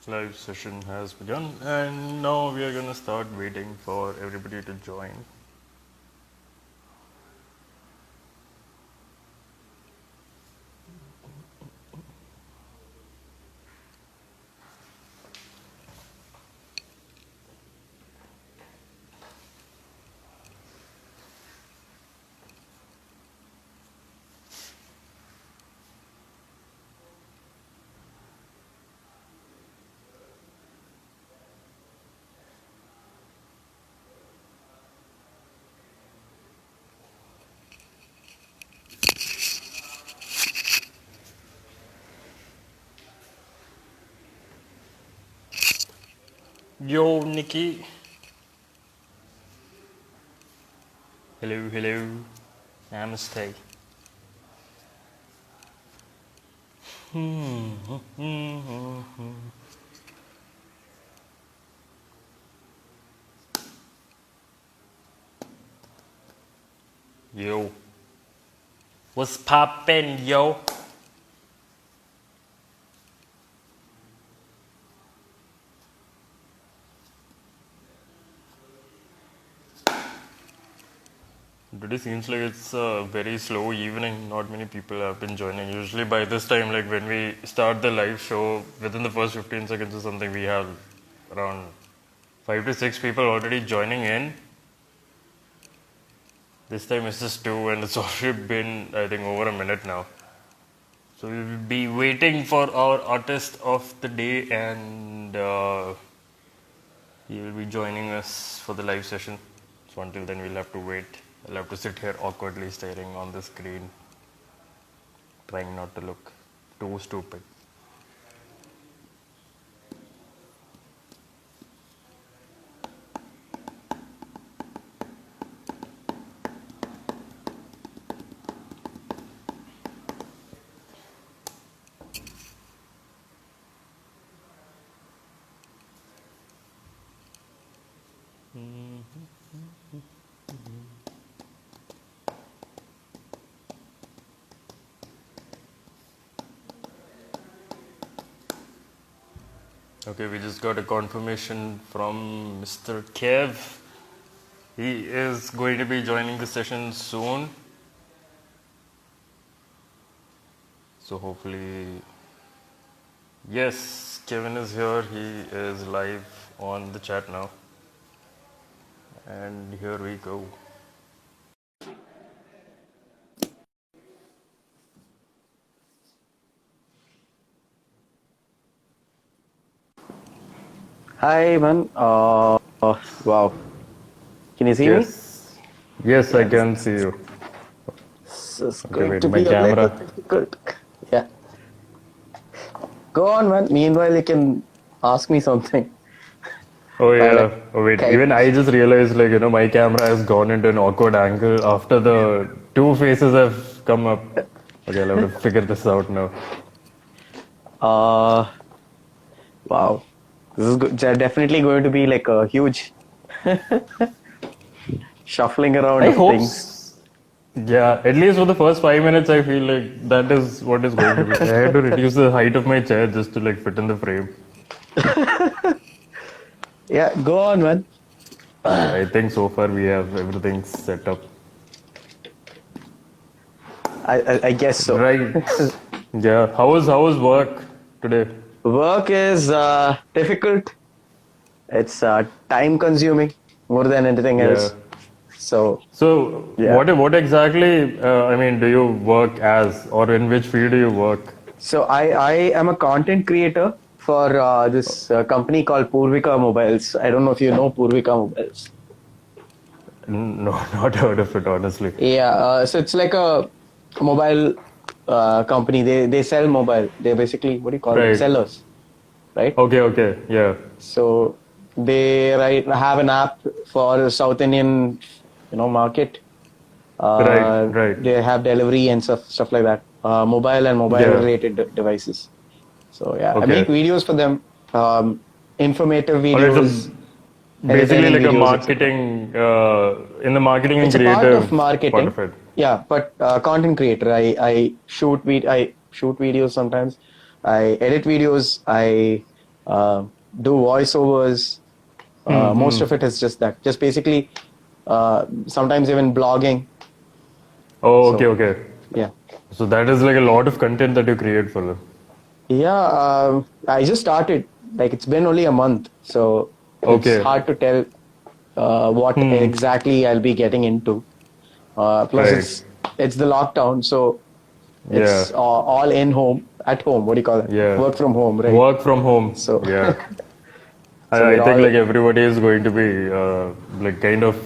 Live session has begun, and now we are going to start waiting for everybody to join. Yo, Nikki. Hello, hello. Namaste. Yo. What's poppin', yo? Today seems like it's a very slow evening. Not many people have been joining. Usually by this time, like when we start the live show, within the first 15 seconds or something, we have around 5 to 6 people already joining in. This time it's just 2 and it's already been, I think, over a minute now. So we will be waiting for our artist of the day, and he will be joining us for the live session. So until then we'll have to wait. I'll have to sit here awkwardly staring on the screen, trying not to look too stupid. Okay, we just got a confirmation from Mr. Kev. He is going to be joining the session soon. So hopefully, yes, Kevin is here. He is live on the chat now. And here we go. Hi, man. Wow. Can you see me? Yes, I can see you. This is Okay, going wait, to my be a camera. little difficult. Yeah. Go on, man. Meanwhile, you can ask me something. Oh yeah. Like, Oh wait. okay. Even I just realized, like, my camera has gone into an awkward angle after the two faces have come up. Okay, I'll have to figure this out now. Wow. This is definitely going to be like a huge shuffling around I of hope. things. Yeah, at least for the first 5 minutes, I feel like that is what is going to be. I had to reduce the height of my chair just to like fit in the frame. Yeah, go on, man. Okay, I think so far we have everything set up. I guess so. Right. Yeah. How was work today? Work is difficult. It's time consuming more than anything Yeah. else. So, So yeah. what exactly? I mean, do you work as, or in which field do you work? So I am a content creator for this company called Purvika Mobiles. I don't know if you know Purvika Mobiles. No, not heard of it honestly. Yeah, so it's like a mobile company. They sell mobile. They're basically, what do you call them? Right. Sellers, right? Okay. Yeah. So they have an app for South Indian, market. Right. They have delivery and stuff like that. Mobile and mobile Yeah. related devices. So yeah, I make Okay. videos for them, informative All right. So videos, basically, entertaining like a videos, etc. marketing, in the marketing and It's a part of creative part marketing, of it. yeah. But content creator, I shoot videos sometimes. I edit videos. I do voiceovers. Most of it is just that. Just basically, sometimes even blogging. Oh, So, okay. yeah. So that is like a lot of content that you create for them. Yeah, I just started. Like it's been only a month, so it's Okay. hard to tell what exactly I'll be getting into. Plus, Right. it's the lockdown, so Yeah. it's all at home. What do you call it? Yeah. Work from home, right? Work from home. So, Yeah. so I we're think all like everybody is going to be like kind of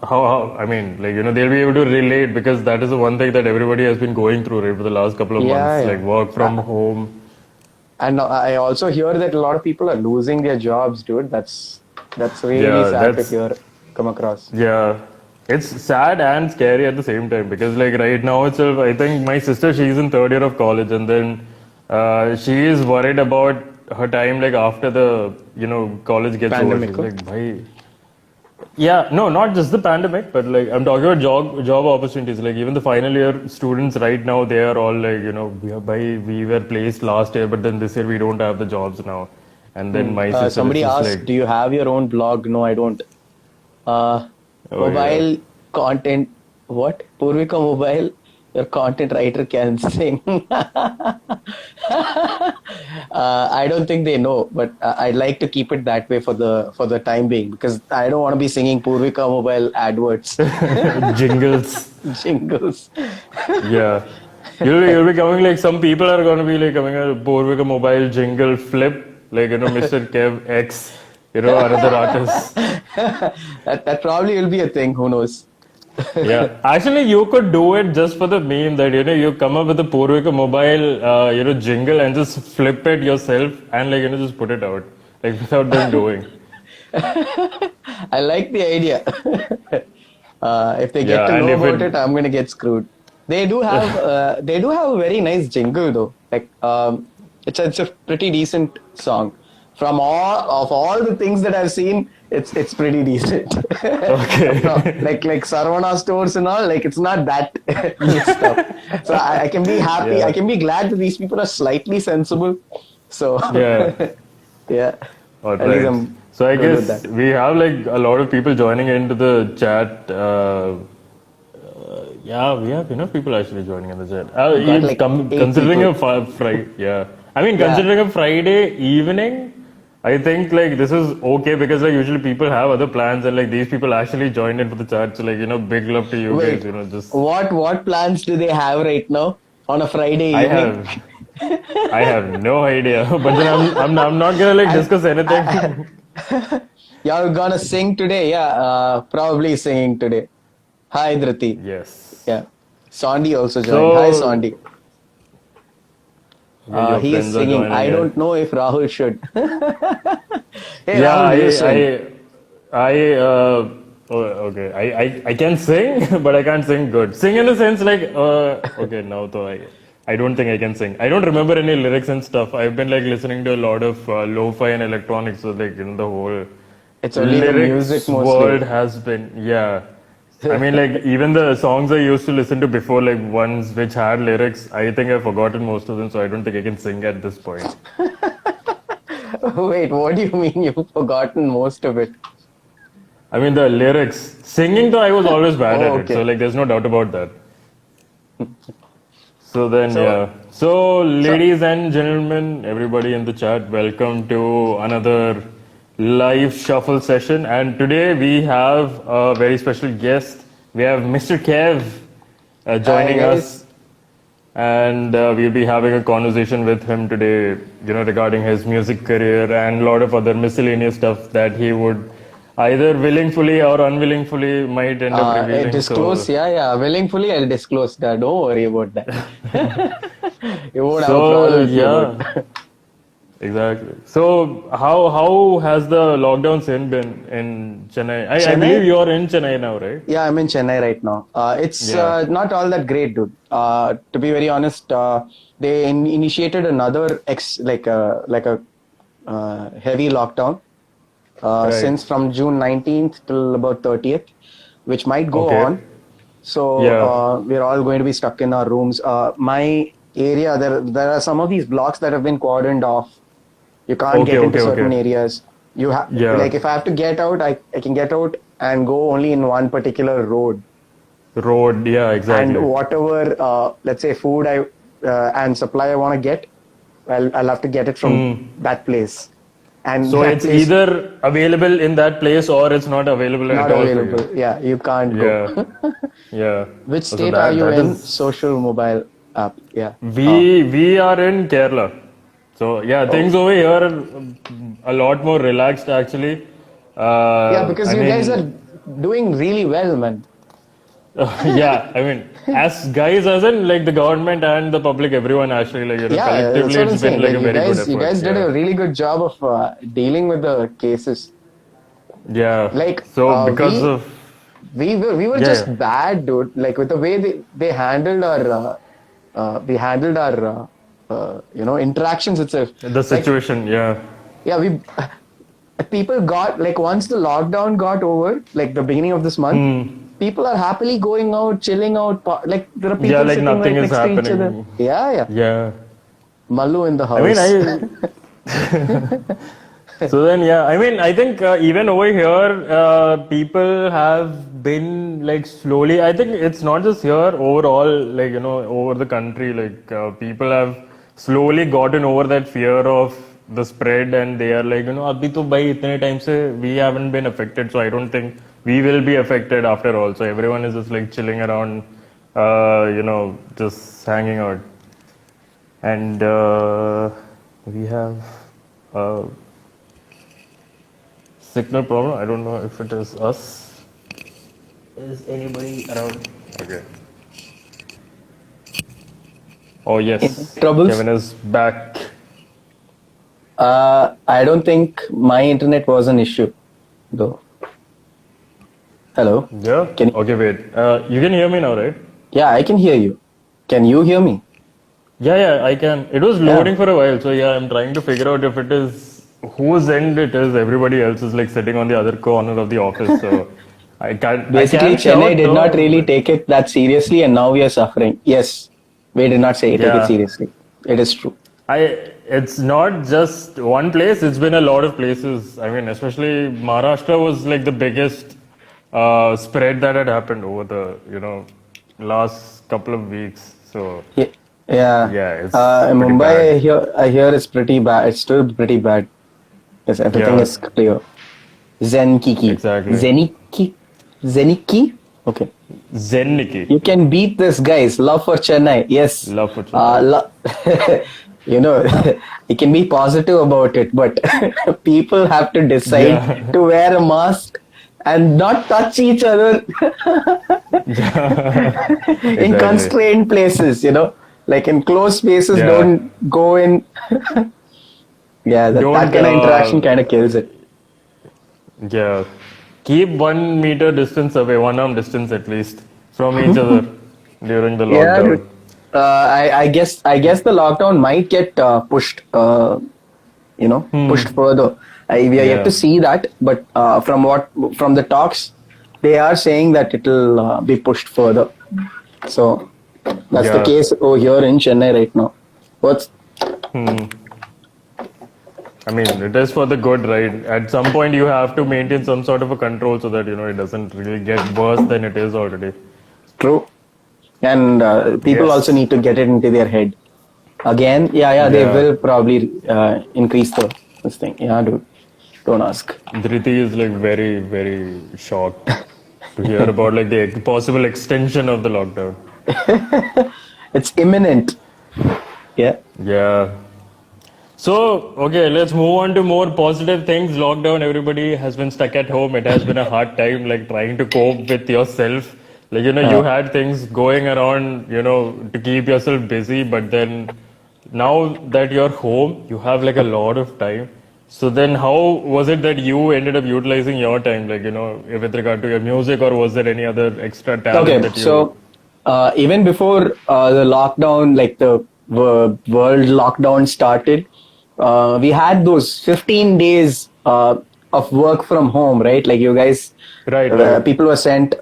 how I mean like they'll be able to relate because that is the one thing that everybody has been going through right for the last couple of yeah, months, yeah. like work from home. And I also hear that a lot of people are losing their jobs, dude. That's really Yeah, sad to that's hear, come across. yeah. It's sad and scary at the same time because like right now itself, I think my sister she's in third year of college and then she is worried about her time like after the college gets over. Pandemic. She's Huh? like, bhai, yeah, no, not just the pandemic, but like I'm talking about job opportunities. Like even the final year students right now, they are all like, we were placed last year, but then this year we don't have the jobs now. And then my sister is Somebody just asked, like, "Do you have your own blog?" No, I don't. Uh, oh yeah, Mobile content. What? Purvika Mobile. Your content writer can sing. I don't think they know, but I'd like to keep it that way for the time being because I don't want to be singing Purvika Mobile adverts, jingles. jingles. Yeah, you'll be coming like some people are gonna be like coming a with a mobile jingle flip, like Mr. Kev X, another artist. That probably will be a thing. Who knows? Yeah, actually, you could do it just for the meme that you come up with a Purvika mobile jingle and just flip it yourself and like just put it out like without them doing. I like the idea. If they get to Yeah, and know if about it it, I'm gonna get screwed. They do have a very nice jingle though. Like it's a pretty decent song. From all the things that I've seen, it's pretty decent. okay, Like Sarvana stores and all, like it's not that stuff. So I can be happy. I yeah, can be glad that these people are slightly sensible. So yeah. yeah, All at least right. I'm So I good with guess that. we have like a lot of people joining into the chat. Yeah, we have enough people actually joining in the chat. We've got like 8 people. Considering a Friday, yeah. I mean, Yeah. considering a Friday evening, I think like this is okay because like usually people have other plans and like these people actually joined in for the chat. So like big love to you guys. Wait, Just what plans do they have right now on a Friday I evening? have I have no idea, but then I'm not gonna like And discuss anything. y'all gonna sing today? Yeah, probably singing today. Hi, Dhriti. Yes. Yeah. Sondi also joined. Hi, So Sondi. yeah, your He is friends are singing. joining I in. don't know if Rahul should. Hey, Yeah, Rahul, you sing. oh, okay. I can sing, but I can't sing good. Sing in the sense like, okay, now though I don't think I can sing. I don't remember any lyrics and stuff. I've been like listening to a lot of lo-fi and electronics, so like the whole It's only the music lyrics mostly. world has been yeah. I mean, like even the songs I used to listen to before, like ones which had lyrics, I think I've forgotten most of them, so I don't think I can sing at this point. Wait, what do you mean you've forgotten most of it? I mean, the lyrics. Singing, though, I was always bad at Oh, it. So, okay. like, there's no doubt about that. So, then, So, yeah. So, so ladies and gentlemen, everybody in the chat, welcome to another live shuffle session. And today we have a very special guest. We have Mr. Kev hi joining guys. us. And we'll be having a conversation with him today, regarding his music career and a lot of other miscellaneous stuff that he would either willingly or unwillingly might end up revealing. Disclose, So, yeah, yeah. Willingly, I'll disclose that. Don't worry about that. You won't have a so problem with me yeah, about. exactly. So how has the lockdown scene been in Chennai? I believe Chennai? you're in Chennai now, right? Yeah, I'm in Chennai right now. It's Yeah. not all that great, dude. To be very honest, they initiated another heavy lockdown Right. since from June 19th till about 30th, which might go Okay. on. So Yeah. we're all going to be stuck in our rooms. My area, there are some of these blocks that have been cordoned off. You can't get into certain Okay. areas. You have Yeah. like if I have to get out, I can get out and go only in one particular road. Road. Yeah, And exactly. whatever, let's say, food and supply I want to get, I'll have to get it from that place. And So that it's place either available in that place or it's not available at not all for you. available. Yeah, you can't go. Yeah. Yeah. Which So state are you that in? is Social mobile app. Yeah. Oh. we are in Kerala. So yeah, Oh. things over here are a lot more relaxed actually. Yeah, because I you guys mean, are doing really well, man. yeah, I mean, as guys, as in like the government and the public, everyone actually, like, Yeah, that's collectively, what it's I'm been saying. like Like a very good you effort. guys did Yeah. a really good job of dealing with the cases. Yeah. Like So because of, we were yeah, just yeah, bad, dude. Like with the way they handled our interactions itself. the Like situation, yeah. yeah, we people got like once the lockdown got over, like the beginning of this month, people are happily going out, chilling out. Like there are Yeah, people like sitting nothing right is next to each other. happening. Yeah, yeah. Yeah. Malu in the I mean, house. so then, yeah, I mean, I think even over here, people have been like slowly, I think it's not just here, overall, like, over the country, like, people have slowly gotten over that fear of the spread and they are like, abhi to bhai itne time se we haven't been affected, so I don't think we will be affected after all. So everyone is just like chilling around, just hanging out. And we have a signal problem. I don't know if it is us. Is anybody around? Okay. Oh, yes. Troubles? Kevin is back. I don't think my internet was an issue, though. Hello. Yeah? Can you, Okay, wait. You can hear me now, right? yeah, I can hear you. Can you hear me? Yeah, I can. It was Yeah. loading for a while, so yeah, I'm trying to figure out if it is whose end it is. Everybody else is like sitting on the other corner of the office, so I Basically, can Chennai shout did not though, really but take it that seriously, and now we are suffering. Yes, we did not say take it yeah. seriously. It is true. I it's not just one place, it's been a lot of places. I mean, especially Maharashtra was like the biggest spread that had happened over the, last couple of weeks. So Yeah, yeah. yeah, it's In pretty Mumbai, bad. I hear it's pretty bad. It's still pretty bad. Yes, everything Yeah, is clear. Zenkiki. exactly. Zeniki? Zeniki? Okay. Zen Nikki. You can beat this, guys. Love for Chennai. Yes. Love for Chennai. You know, you can be positive about it, but people have to decide Yeah. to wear a mask and not touch each other in Exactly. constrained places, like in closed spaces, Yeah. don't go in. Yeah, that Don't kind of interaction kind of kills it. yeah. Keep 1 meter distance away, 1 arm distance at least from each other during the Yeah, dude. lockdown. I guess the lockdown might get pushed, pushed further. We are yet to Yeah. see that, but from the talks, they are saying that it'll be pushed further. So that's the Yeah. case over here in Chennai right now. What's I mean, it is for the good, right? At some point, you have to maintain some sort of a control so that, it doesn't really get worse than it is already. true? And people also Yes. need to get it into their head. Again, yeah, they Yeah. will probably increase this thing. Yeah, dude. Don't ask. Dhriti is like very, very shocked to hear about like the possible extension of the lockdown. It's imminent. Yeah. Yeah. So, okay, let's move on to more positive things. Lockdown, everybody has been stuck at home. It has been a hard time, like trying to cope with yourself. Like, you had things going around, to keep yourself busy, but then now that you're home, you have like a lot of time. So then how was it that you ended up utilizing your time, like, with regard to your music, or was there any other extra talent Okay, that you... so even before the lockdown, like the world lockdown started, we had those 15 days of work from home, right? Like you guys, Right. people were sent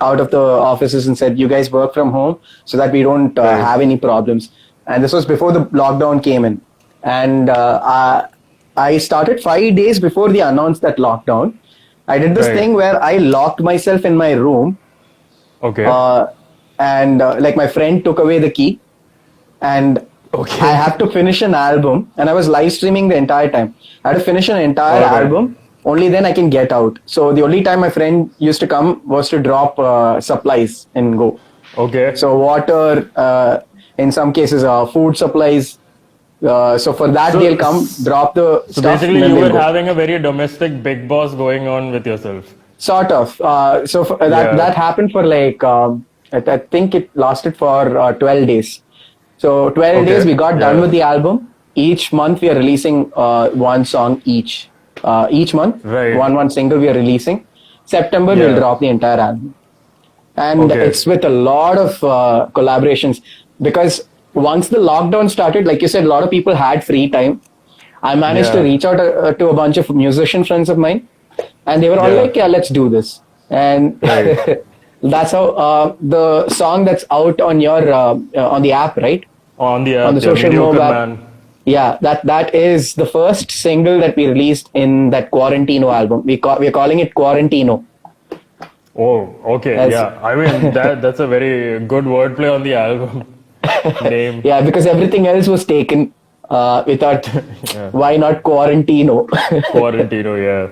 out of the offices and said, you guys work from home so that we don't Right. have any problems. And this was before the lockdown came in. And I started 5 days before they announced that lockdown. I did this Right. thing where I locked myself in my room, Okay. uh, and like my friend took away the key, and I Okay. have to finish an album, and I was live streaming the entire time. I had to finish an entire All right. album. Only then I can get out. So the only time my friend used to come was to drop supplies and go. Okay. So water, in some cases, food supplies. So for that So, they'll come, drop the so stuff, and basically, then you they'll were go. having a very domestic big boss going on with yourself. Sort of. That Yeah. happened for like I think it lasted for 12 days. So 12 days Okay. we got done Yeah. with the album. Each month we are releasing one song each. Each month, Right. one single we are releasing. September we'll Yeah. drop the entire album, and Okay. it's with a lot of collaborations, because once the lockdown started, like you said, a lot of people had free time. I managed to Yeah. reach out to a bunch of musician friends of mine, and they were all Yeah. like, "Yeah, let's do this." And Right. that's how the song that's out on your on the app, right? On the On the app, yeah, social mediocre mobile app. man. Yeah, that is the first single that we released in that Quarantino album. We're calling it Quarantino. Oh, okay, As yeah. I mean that's a very good wordplay on the album name. yeah, because everything else was taken. We thought, Yeah. why not Quarantino? Quarantino, yeah.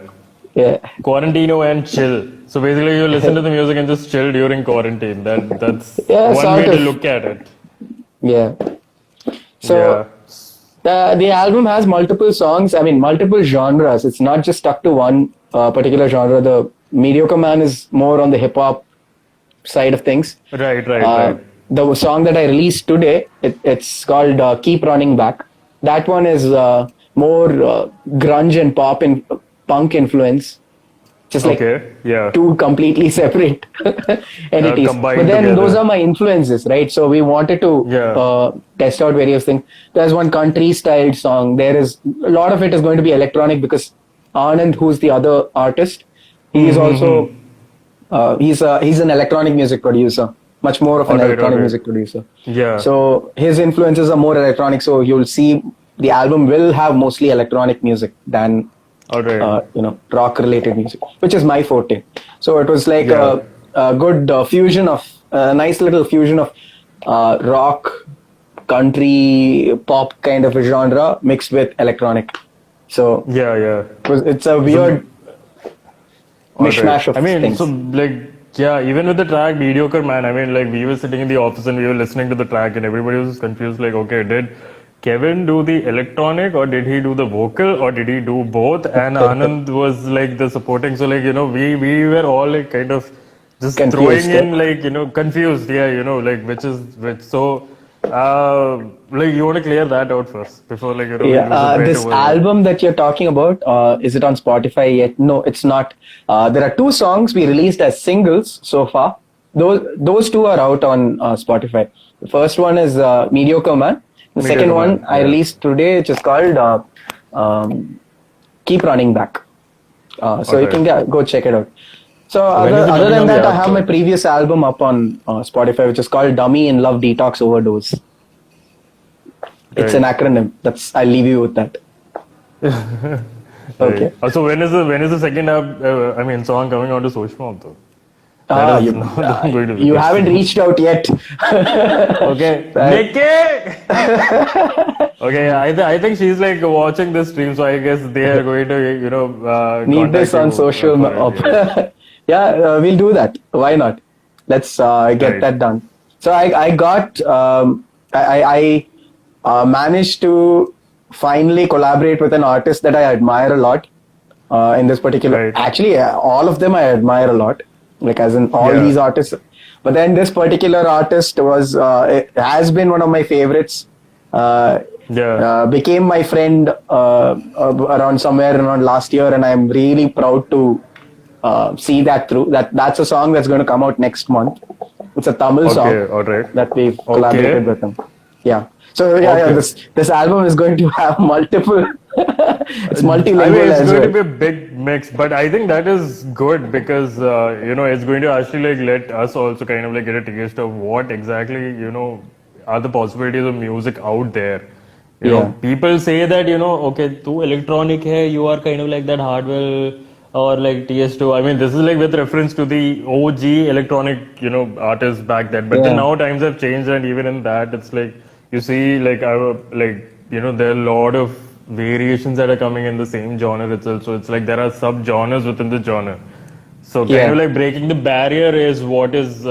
Yeah, Quarantino and chill. So basically, you listen to the music and just chill during quarantine. That's yeah, one way sort to of. look at it. Yeah. Yeah. So the album has multiple songs. I mean, multiple genres. It's not just stuck to one particular genre. The Mediocre Man is more on the hip hop side of things. Right, right, Uh, right. the song that I released today, it's called "Keep Running Back." That one is more grunge and pop and punk influence, just like Okay, yeah. two completely separate entities. But Combined then those together. are my influences, right? So we wanted to Yeah. test out various things. There's one country style song. There is a lot of it is going to be electronic, because Anand, who's the other artist, he is also he's an electronic music producer, much more of All an right, all electronic right. music producer. Yeah. So his influences are more electronic. So you'll see the album will have mostly electronic music than All right. rock related music, which is my forte. So it was like Yeah. a good fusion of a nice little fusion of rock, country, pop kind of a genre mixed with electronic. So Yeah, yeah. it's a weird All right. mishmash of I mean, things. so like, yeah, even with the track Mediocre Man, I mean, like, we were sitting in the office and we were listening to the track, and everybody was confused, like, okay, did Kevin do the electronic, or did he do the vocal, or did he do both? And Anand was like the supporting. So, like, we were all like kind of just throwing Confused. in, like, confused. Yeah, like, which is which. So, like, you want to clear that out first before, like, we Yeah, lose a bit this over there. album that you're talking about, is it on Spotify yet? No, it's not. There are two songs we released as singles so far. Those two are out on Spotify. The first one is Mediocre Man. The Mediocre second one Man, I yeah. released today, which is called Keep Running Back. So you Okay. can go check it out. So When is it other coming than on the that, I App have Store? my previous album up on Spotify, which is called Dummy in Love Detox Overdose. It's an Right. acronym. I'll leave you with that. Okay. Right. So when is the second song coming out to SocialMob though? Ah, That is you, not going to be you the haven't question. reached out yet. Okay, Right. Nikki. Okay, I think she's like watching this stream, so I guess they are going to Need contact this on you, social for it, yeah. Yeah, we'll do that. Why not? Let's get Right. that done. So I got I managed to finally collaborate with an artist that I admire a lot in this particular. Right. Actually, all of them I admire a lot, like as in all Yeah. these artists. But then this particular artist it has been one of my favorites. Yeah. Became my friend around last year, and I'm really proud to see that through. That's a song that's going to come out next month. It's a Tamil song Okay, all right. that we've Okay. collaborated with him. Yeah. So yeah, Okay. this album is going to have multiple. It's multilingual I mean, it's as going to well. be a big mix, but I think that is good because it's going to actually like let us also kind of like get a taste of what exactly are the possibilities of music out there. Yeah. People say that, okay, tu electronic hai, you are kind of like that Hardwell or like TS2. I mean, this is like with reference to the OG electronic, artists back then. But then Yeah. now times have changed, and even in that, it's like you see, there are a lot of variations that are coming in the same genre itself. So it's like there are sub genres within the genre. So kind of Yeah. like breaking the barrier is what is,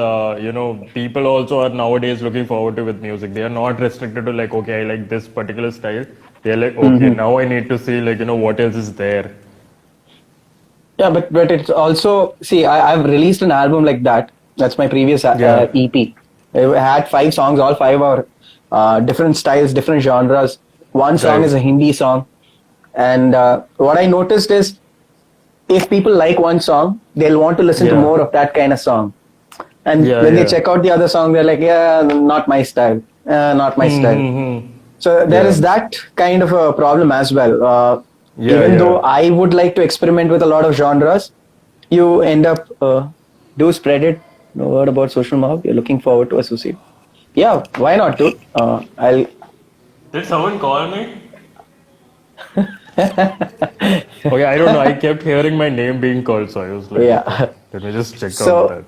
people also are nowadays looking forward to with music. They are not restricted to like, okay, I like this particular style. They're like, okay, Hmm. now I need to see like, what else is there. Yeah, but it's also, see, I've released an album like that. That's my previous Yeah, EP. It had 5 songs. All 5 are different styles, different genres. One song right. is a Hindi song. And what I noticed is, if people like one song, they'll want to listen to Yeah, more of that kind of song. And yeah, when they yeah. check out the other song, they're like, yeah, not my style, not my style. Hmm. So there Yeah, is that kind of a problem as well. yeah, Even yeah. though I would like to experiment with a lot of genres, you end up do spread it. No word about social mob. You're looking forward to associate. Yeah, why not, dude? I'll. Did someone call me? Okay, I don't know. I kept hearing my name being called, so I was like, okay, Yeah. let me just check out So that.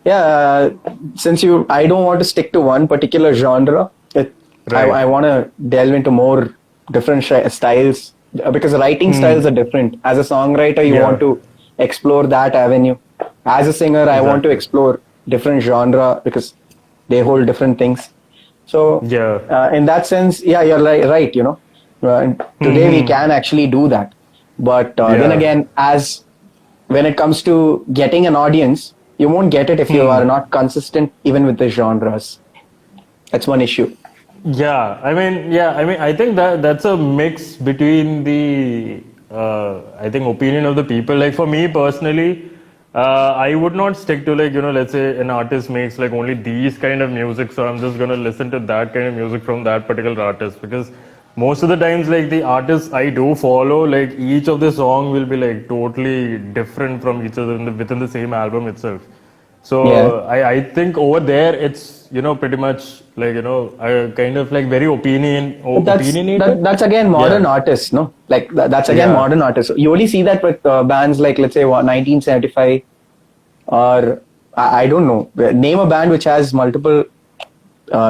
yeah, since I don't want to stick to one particular genre. I Right. want to delve into more different styles because writing styles are different. As a songwriter, you want Yeah, to explore that avenue. As a singer, I want to exactly. explore different genre because they hold different things. So, Yeah. in that sense, yeah, you're right. Today we Hmm. can actually do that, but then Yeah. again, as when it comes to getting an audience, you won't get it if you are Hmm. not consistent even with the genres. That's one issue. I think that's a mix between the, I think, opinion of the people. Like for me personally, I would not stick to like, let's say an artist makes like only these kind of music, so I'm just gonna listen to that kind of music from that particular artist, because most of the times like the artists I do follow, like each of the song will be like totally different from each other within the same album itself. Yeah. So I think over there it's pretty much like I kind of like very But opinionated. that's again modern Yeah, artists, no? Like that's again yeah. modern artists. You only see that with bands like, let's say, 1975, or I don't know. Name a band which has multiple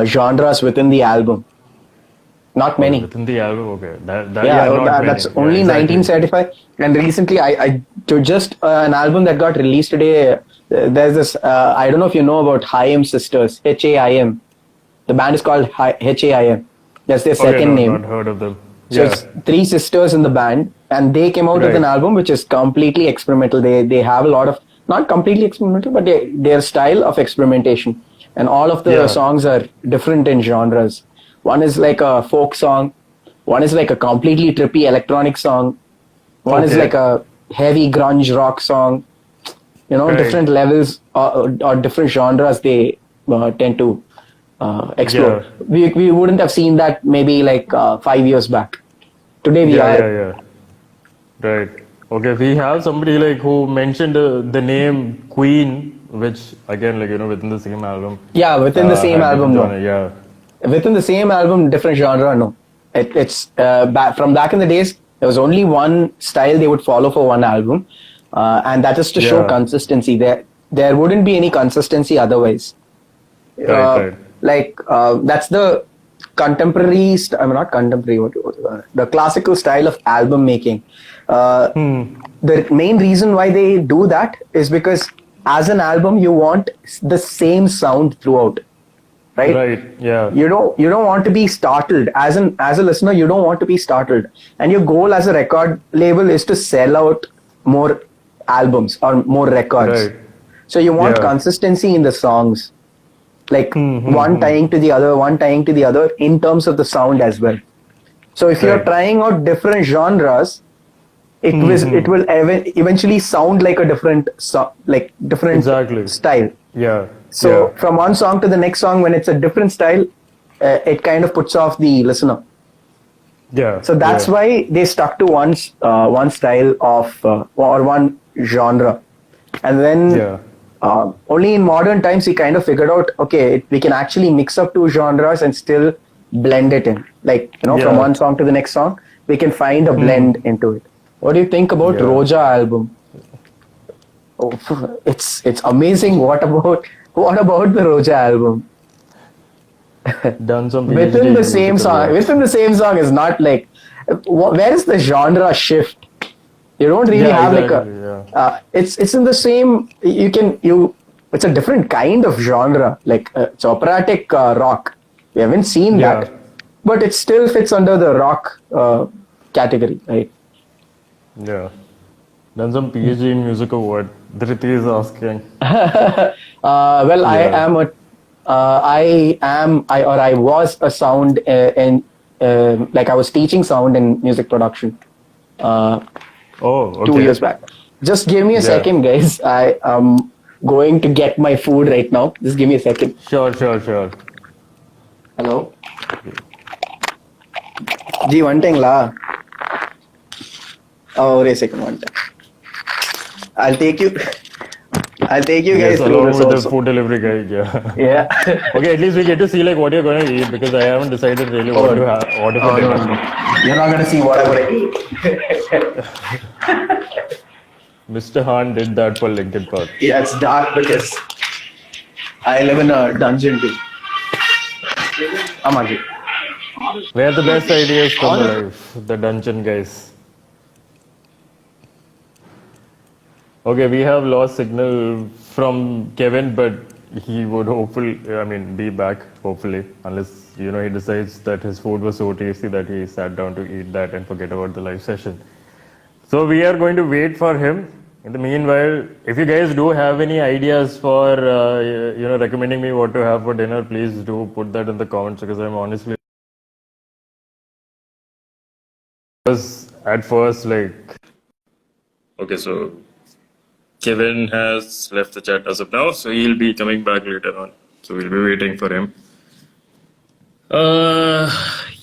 genres within the album. Not Okay, many. within the album. Okay, that Yeah, yeah, not that's many. Yeah, only exactly. 1975. And recently, I to just an album that got released today. There's this. I don't know if you know about Haim Sisters. HAIM. The band is called HAIM. That's their Okay, second no, not name. heard of them. So Yeah, it's 3 sisters in the band, and they came out with an right. album which is completely experimental. They have a lot of, not completely experimental, but their style of experimentation, and all of the Yeah, songs are different in genres. One is like a folk song, one is like a completely trippy electronic song, one is like okay, a heavy grunge rock song. right. Different levels, or different genres they tend to explore. Yeah, We wouldn't have seen that maybe like 5 years back. Today we yeah, are. yeah, yeah. Right. Okay, we have somebody like who mentioned the name Queen, which again, like within the same album, Yeah, within the same had different album, no. genre. Yeah. Within the same album, different genre, no. It's from back in the days. There was only one style they would follow for one album, and that is to show Yeah. consistency. There wouldn't be any consistency otherwise. Right. uh, Right. that's the contemporary. I mean, not contemporary. The classical style of album making. Uh, the main reason why they do that is because as an album, you want the same sound throughout, right? Right. Yeah. You don't want to be startled as a listener. You don't want to be startled, and your goal as a record label is to sell out more albums or more records. Right. So you want Yeah. consistency in the songs, like one tying to the other, one tying to the other in terms of the sound as well. So if you're Right. trying out different genres, it will eventually sound like a different Exactly. style. Yeah. Yeah. So from one song to the next song, when it's a different style, it kind of puts off the listener. Yeah. So that's Yeah. why they stuck to one style of or one genre, and then Yeah. only in modern times we kind of figured out, okay, we can actually mix up 2 genres and still blend it in. Like, from Yeah. one song to the next song, we can find a blend into it. What do you think about Yeah. Roja album? Oh, it's amazing. What about the Roja album? Done some Within PhD the in same musical song, words. within the same song is not like, where is the genre shift? You don't really Yeah, have like a, exactly. Yeah. it's in the same, it's a different kind of genre, like it's operatic rock. We haven't seen Yeah. that, but it still fits under the rock category, right? Yeah. Done some PhD in musical word. Dhriti is asking. Well, Yeah. I was a sound in, like I was teaching sound in music production uh, Oh, 2 years okay. back. Just give me a Yeah. second, guys. I am going to get my food right now. Just give me a second. Sure, sure, sure. Hello? Ji, one thing la. Oh, wait a second, one time. I'll take you. I'll take you Yes, guys through along this with the also. food delivery guy. Yeah. Yeah. Okay, at least we get to see like what you're gonna eat because I haven't decided really what Oh, to order for oh no, dinner. no. You're not gonna see what I'm gonna eat. Mr. Han did that for Linkin Park. Yeah, it's dark because I live in a dungeon too. Amaji. Where the best ideas come alive, the dungeon guys. Okay, we have lost signal from Kevin, but he would hopefully, I mean, be back hopefully, unless he decides that his food was so tasty that he sat down to eat that and forget about the live session. So we are going to wait for him. In the meanwhile, if you guys do have any ideas for recommending me what to have for dinner, please do put that in the comments because I'm honestly was at first like. Okay, so Kevin has left the chat as of now, so he'll be coming back later on. So we'll be waiting for him.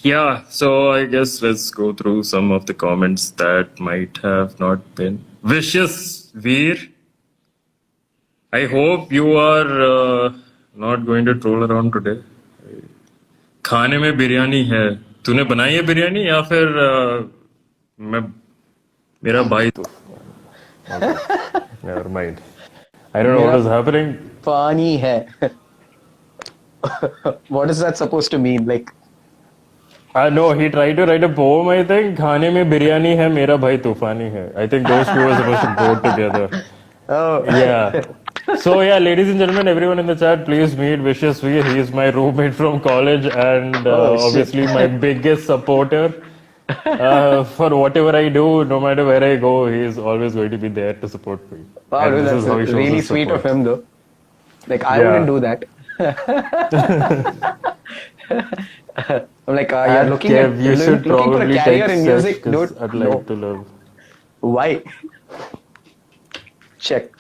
Yeah, so I guess let's go through some of the comments that might have not been. Vicious Veer, I hope you are not going to troll around today. खाने में बिरयानी है तूने बनाई है बिरयानी या फिर मैं मेरा भाई तो never mind. I don't know what Mera is happening. pani hai. What is that supposed to mean? Like, No, he tried to write a poem, I think. खाने में बिरयानी है मेरा भाई तूफानी है. I think those two are supposed to go together. oh, Yeah. So yeah, ladies and gentlemen, everyone in the chat, please meet Vicious V. He is my roommate from college and oh shit. obviously my biggest supporter. For whatever I do, no matter where I go, he is always going to be there to support me. Wow, And dude, this that's is how he shows really his sweet of support. him, though. Like, I Yeah. wouldn't do that. I'm like, you're And looking Kev, you should looking for a probably career text in Sesh music, because dude. I'd No. like to love. Why? Check.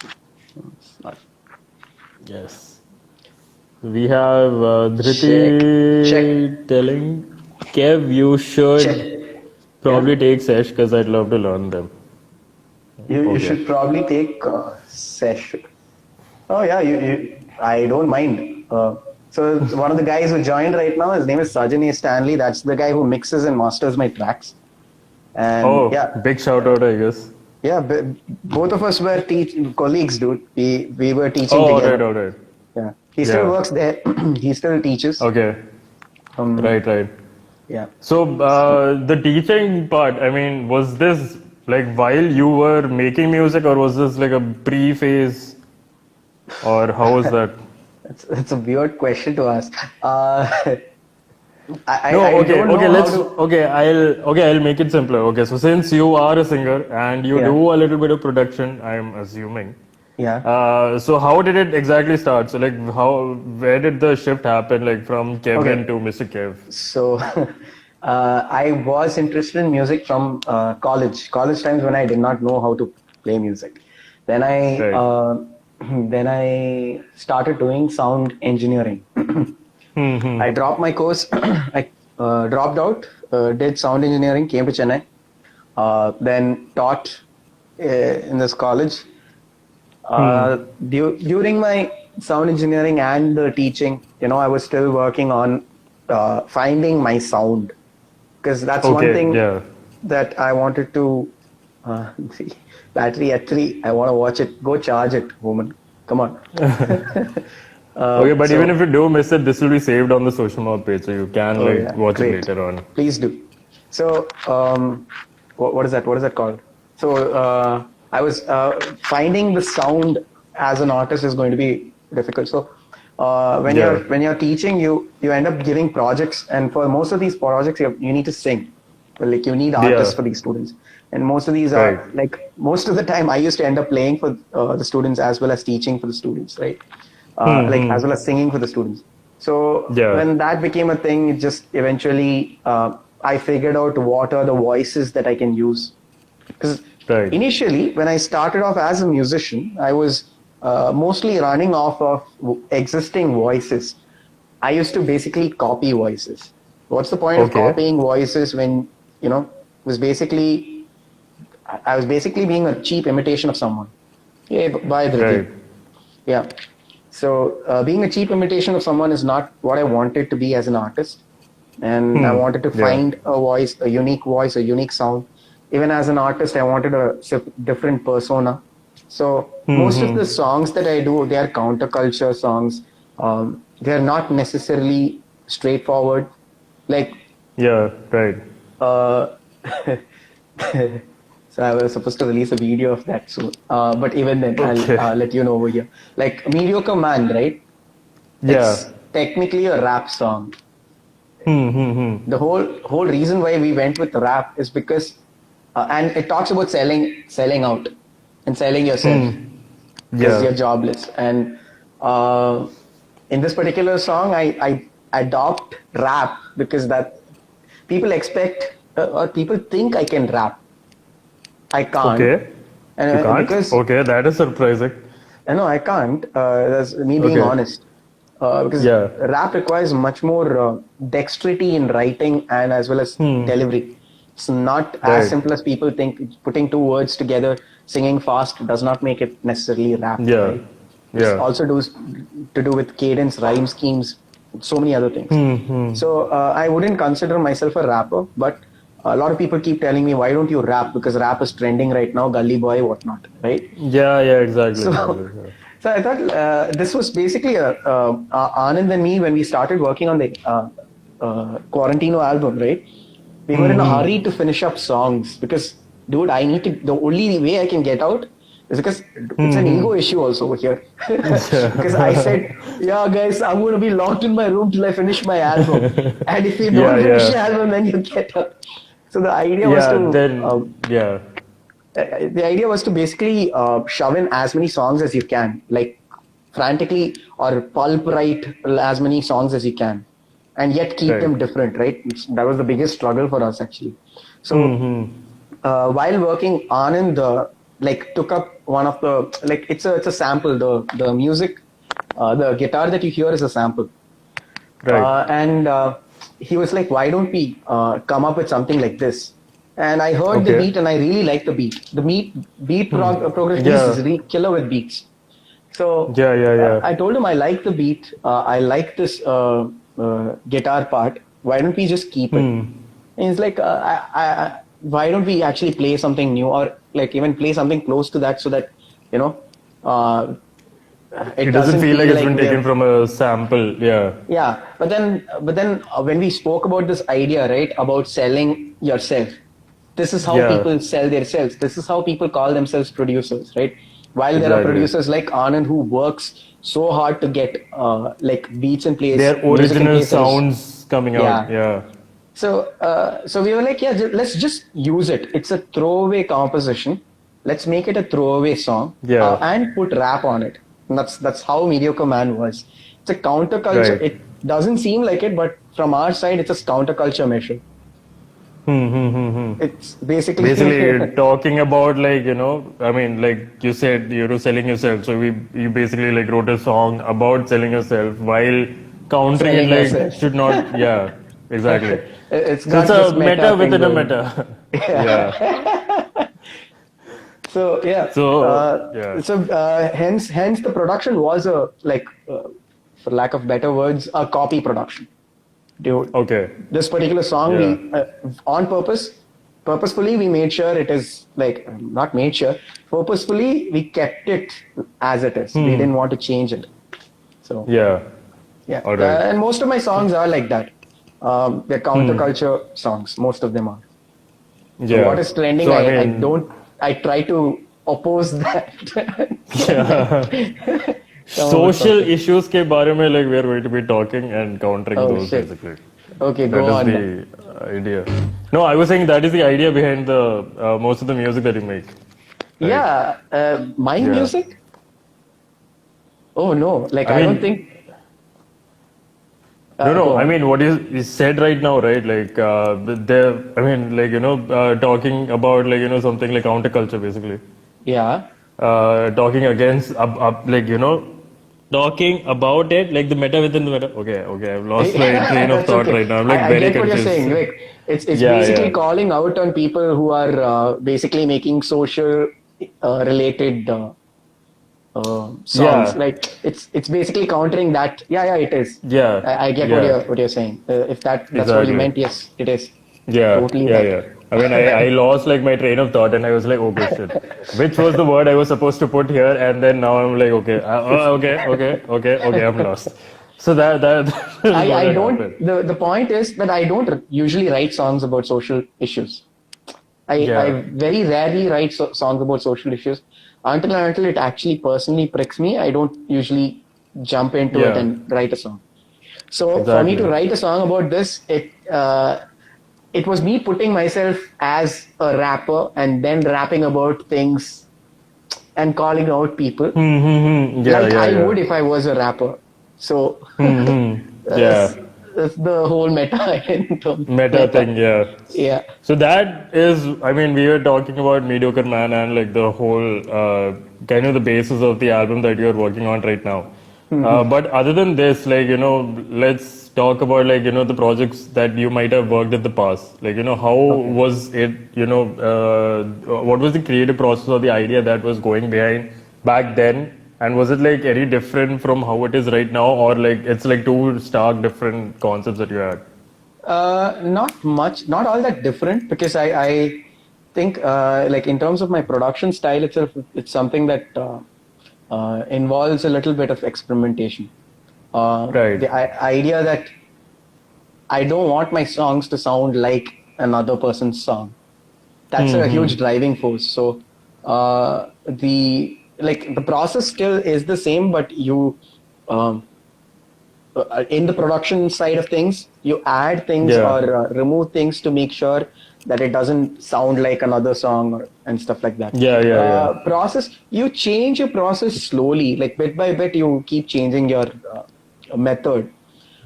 Yes. We have Dhriti Check. telling Kev, you should Check. probably take Sesh because I'd love to learn them. You Okay. should probably take session. Oh yeah, I don't mind. So one of the guys who joined right now, his name is Sajani Stanley. That's the guy who mixes and masters my tracks. And Oh, yeah, big shout out, I guess. yeah, both of us were colleagues, dude. We were teaching Oh, together. all right. Yeah, he still Yeah. works there. He still teaches. Okay. Right. Yeah. So the teaching part, I mean, was this like while you were making music or was this like a pre-phase or how was that? It's a weird question to ask. I No, don't know how to. I'll make it simpler. Okay, so since you are a singer and you Yeah. do a little bit of production, I'm assuming. Yeah. So how did it exactly start? So like where did the shift happen like from Kevin Okay. to Mr. Kev? So I was interested in music from college times when I did not know how to play music. Then Right. then I started doing sound engineering. I dropped my course. I dropped out, did sound engineering, came to Chennai, then taught in this college. During my sound engineering and the teaching, I was still working on finding my sound, because that's one Okay, thing yeah. that I wanted to see. Battery at 3. I want to watch it. Go charge it, woman. Come on. Okay, but even So, if you do miss it, this will be saved on the social mob page, so you can oh like yeah, watch it great. later on. Please do. So, what is that? What is that called? So, I was finding the sound as an artist is going to be difficult. So, Yeah, when you're teaching, you end up giving projects, and for most of these projects, you need to sing. Like you need yeah, artists for these students, and most of these right. are like most of the time I used to end up playing for the students as well as teaching for the students, right? Like Hmm. as well as singing for the students. So Yeah, when that became a thing, it just eventually I figured out what are the voices that I can use. Because right. initially, when I started off as a musician, I was mostly running off of existing voices. I used to basically copy voices. What's the point of Okay, copying voices when, you know, was basically, I was basically being a cheap imitation of someone. Yeah, bye, right. Dhriti. Yeah. So being a cheap imitation of someone is not what I wanted to be as an artist. And I wanted to Yeah. find voice, a unique sound. Even as an artist, I wanted a different persona. So most of the songs that I do, they are counterculture songs. They're not necessarily straightforward. Like, Yeah, right. uh, so I was supposed to release a video of that soon. But even then, I'll Okay. let you know over here. Like Mediocre Man, right? Yeah. It's technically a rap song. Hmm. The whole reason why we went with rap is because, and it talks about selling out and selling yourself because Yeah. you're jobless. And in this particular song, I adopt rap because that people expect or people think I can rap. I can't, Okay. and You can't? because Okay, that is surprising. no, I can't. That's me being Okay. honest. Because Yeah. rap requires much more dexterity in writing and as well as delivery. It's not as Right. simple as people think. Putting two words together, singing fast does not make it necessarily rap, Yeah. right? It's Yeah. also to do with cadence, rhyme schemes, so many other things. So I wouldn't consider myself a rapper, but a lot of people keep telling me, "Why don't you rap?" Because rap is trending right now, gully boy, whatnot, right? Yeah, yeah, exactly, So, exactly. Yeah. so I thought this was basically Anand and me when we started working on the Quarantino album, right? We were in a hurry to finish up songs because, dude, I need to. The only way I can get out is because it's an ego issue also over here. Because I said, yeah, guys, I'm going to be locked in my room till I finish my album, and if you Yeah, don't finish yeah. the album, then you get out. So the idea was Yeah, to then, yeah. the idea was to basically shove in as many songs as you can, like frantically or pulp write as many songs as you can, and yet keep Right. them different, right? That was the biggest struggle for us actually. So while working, Anand like took up one of the like it's a sample. The music, the guitar that you hear is a sample, Right. and he was like, "Why don't we come up with something like this?" And I heard the Okay. beat, and I really liked the beat. The beat progress. He's Yeah. really killer with beats. So Yeah, yeah, yeah. I told him I like the beat. I like this guitar part. Why don't we just keep it? And he's like, why don't we actually play something new or like even play something close to that so that you know uh, it It doesn't doesn't feel like feel it's like been taken we're from a sample. Yeah. yeah, but then when we spoke about this idea, right, about selling yourself, this is how Yeah. people sell themselves. This is how people call themselves producers, right? While there are Exactly. producers like Anand who works so hard to get like beats in place, Their music in original place, that is sounds coming out. yeah. Yeah. So we were like, yeah, let's just use it. It's a throwaway composition. Let's make it a throwaway song Yeah. and put rap on it. And that's how Mediocre Man was. It's a counterculture. Right. It doesn't seem like it, but from our side, it's a counterculture measure. It's basically Basically, talking about like, I mean, like you said, you're selling yourself. So you basically like wrote a song about selling yourself while countering it selling like yourself. should not. Yeah, exactly. It's So it's got a this meta meta thing within a going. meta. Yeah. So yeah, So yeah. hence the production was a like, for lack of better words, a copy production. dude, Okay. this particular song, Yeah. we on purposefully we made sure it is like not made sure, purposefully we kept it as it is. We didn't want to change it. So Yeah. yeah, All right. and most of my songs are like that. They're Hmm. counterculture songs. Most of them are. So what Yeah. is trending? So I I mean, don't. I try to oppose that. And yeah. then come up with Social something. issues ke bare mein, like we are going to be talking and countering Oh those shit. basically. Okay, That go is on then. the idea. No, I was saying that is the idea behind the most of the music that you make, right? Yeah, my Yeah. music. Oh no, like I I don't mean, think. no, no. Go I on. mean, what you said right now, right? Like, there. I mean, like talking about something like counterculture, basically. Yeah. Talking against, like talking about it, like the meta within the meta. Okay, okay. I've lost my train of That's thought okay. right now. I'm like I very get what you're confused. saying. Like it's Yeah, basically yeah, calling out on people who are basically making social related songs. yeah, Like it's basically countering that. Yeah, yeah, it is. yeah, I get yeah. what you're saying. If that's what you Exactly. meant, yes, it is Yeah, totally yeah, right. yeah. I mean, I lost like my train of thought and I was like, okay, shit. Which was the word I was supposed to put here? And then now I'm like, okay, okay, I'm lost. So that is what I had don't. happened. The point is that I don't usually write songs about social issues. I Yeah, very rarely write songs about social issues until it actually personally pricks me. I don't usually jump into it yeah, and write a song. So for me to exactly. write a song about this, it was me putting myself as a rapper and then rapping about things and calling out people Yeah, like yeah, I yeah. would if I was a rapper. So Yeah. that's the whole meta in terms Meta like thing, yeah. yeah. So that is, I mean, we were talking about Mediocre Man and like the whole kind of the basis of the album that you're working on right now. But other than this, like, let's talk about like, the projects that you might have worked in the past. Like, how Okay. was it, what was the creative process or the idea that was going behind back then? And was it like any different from how it is right now, or like it's like two stark different concepts that you had? Not much, not all that different because I think like in terms of my production style itself, it's something that involves a little bit of experimentation. Right. The idea that I don't want my songs to sound like another person's song. That's a huge driving force. So the process still is the same, but you um, in the production side of things, you add things Yeah. or remove things to make sure that it doesn't sound like another song and stuff like that. Yeah, yeah, yeah. Process, you change your process slowly, like bit by bit, you keep changing your method.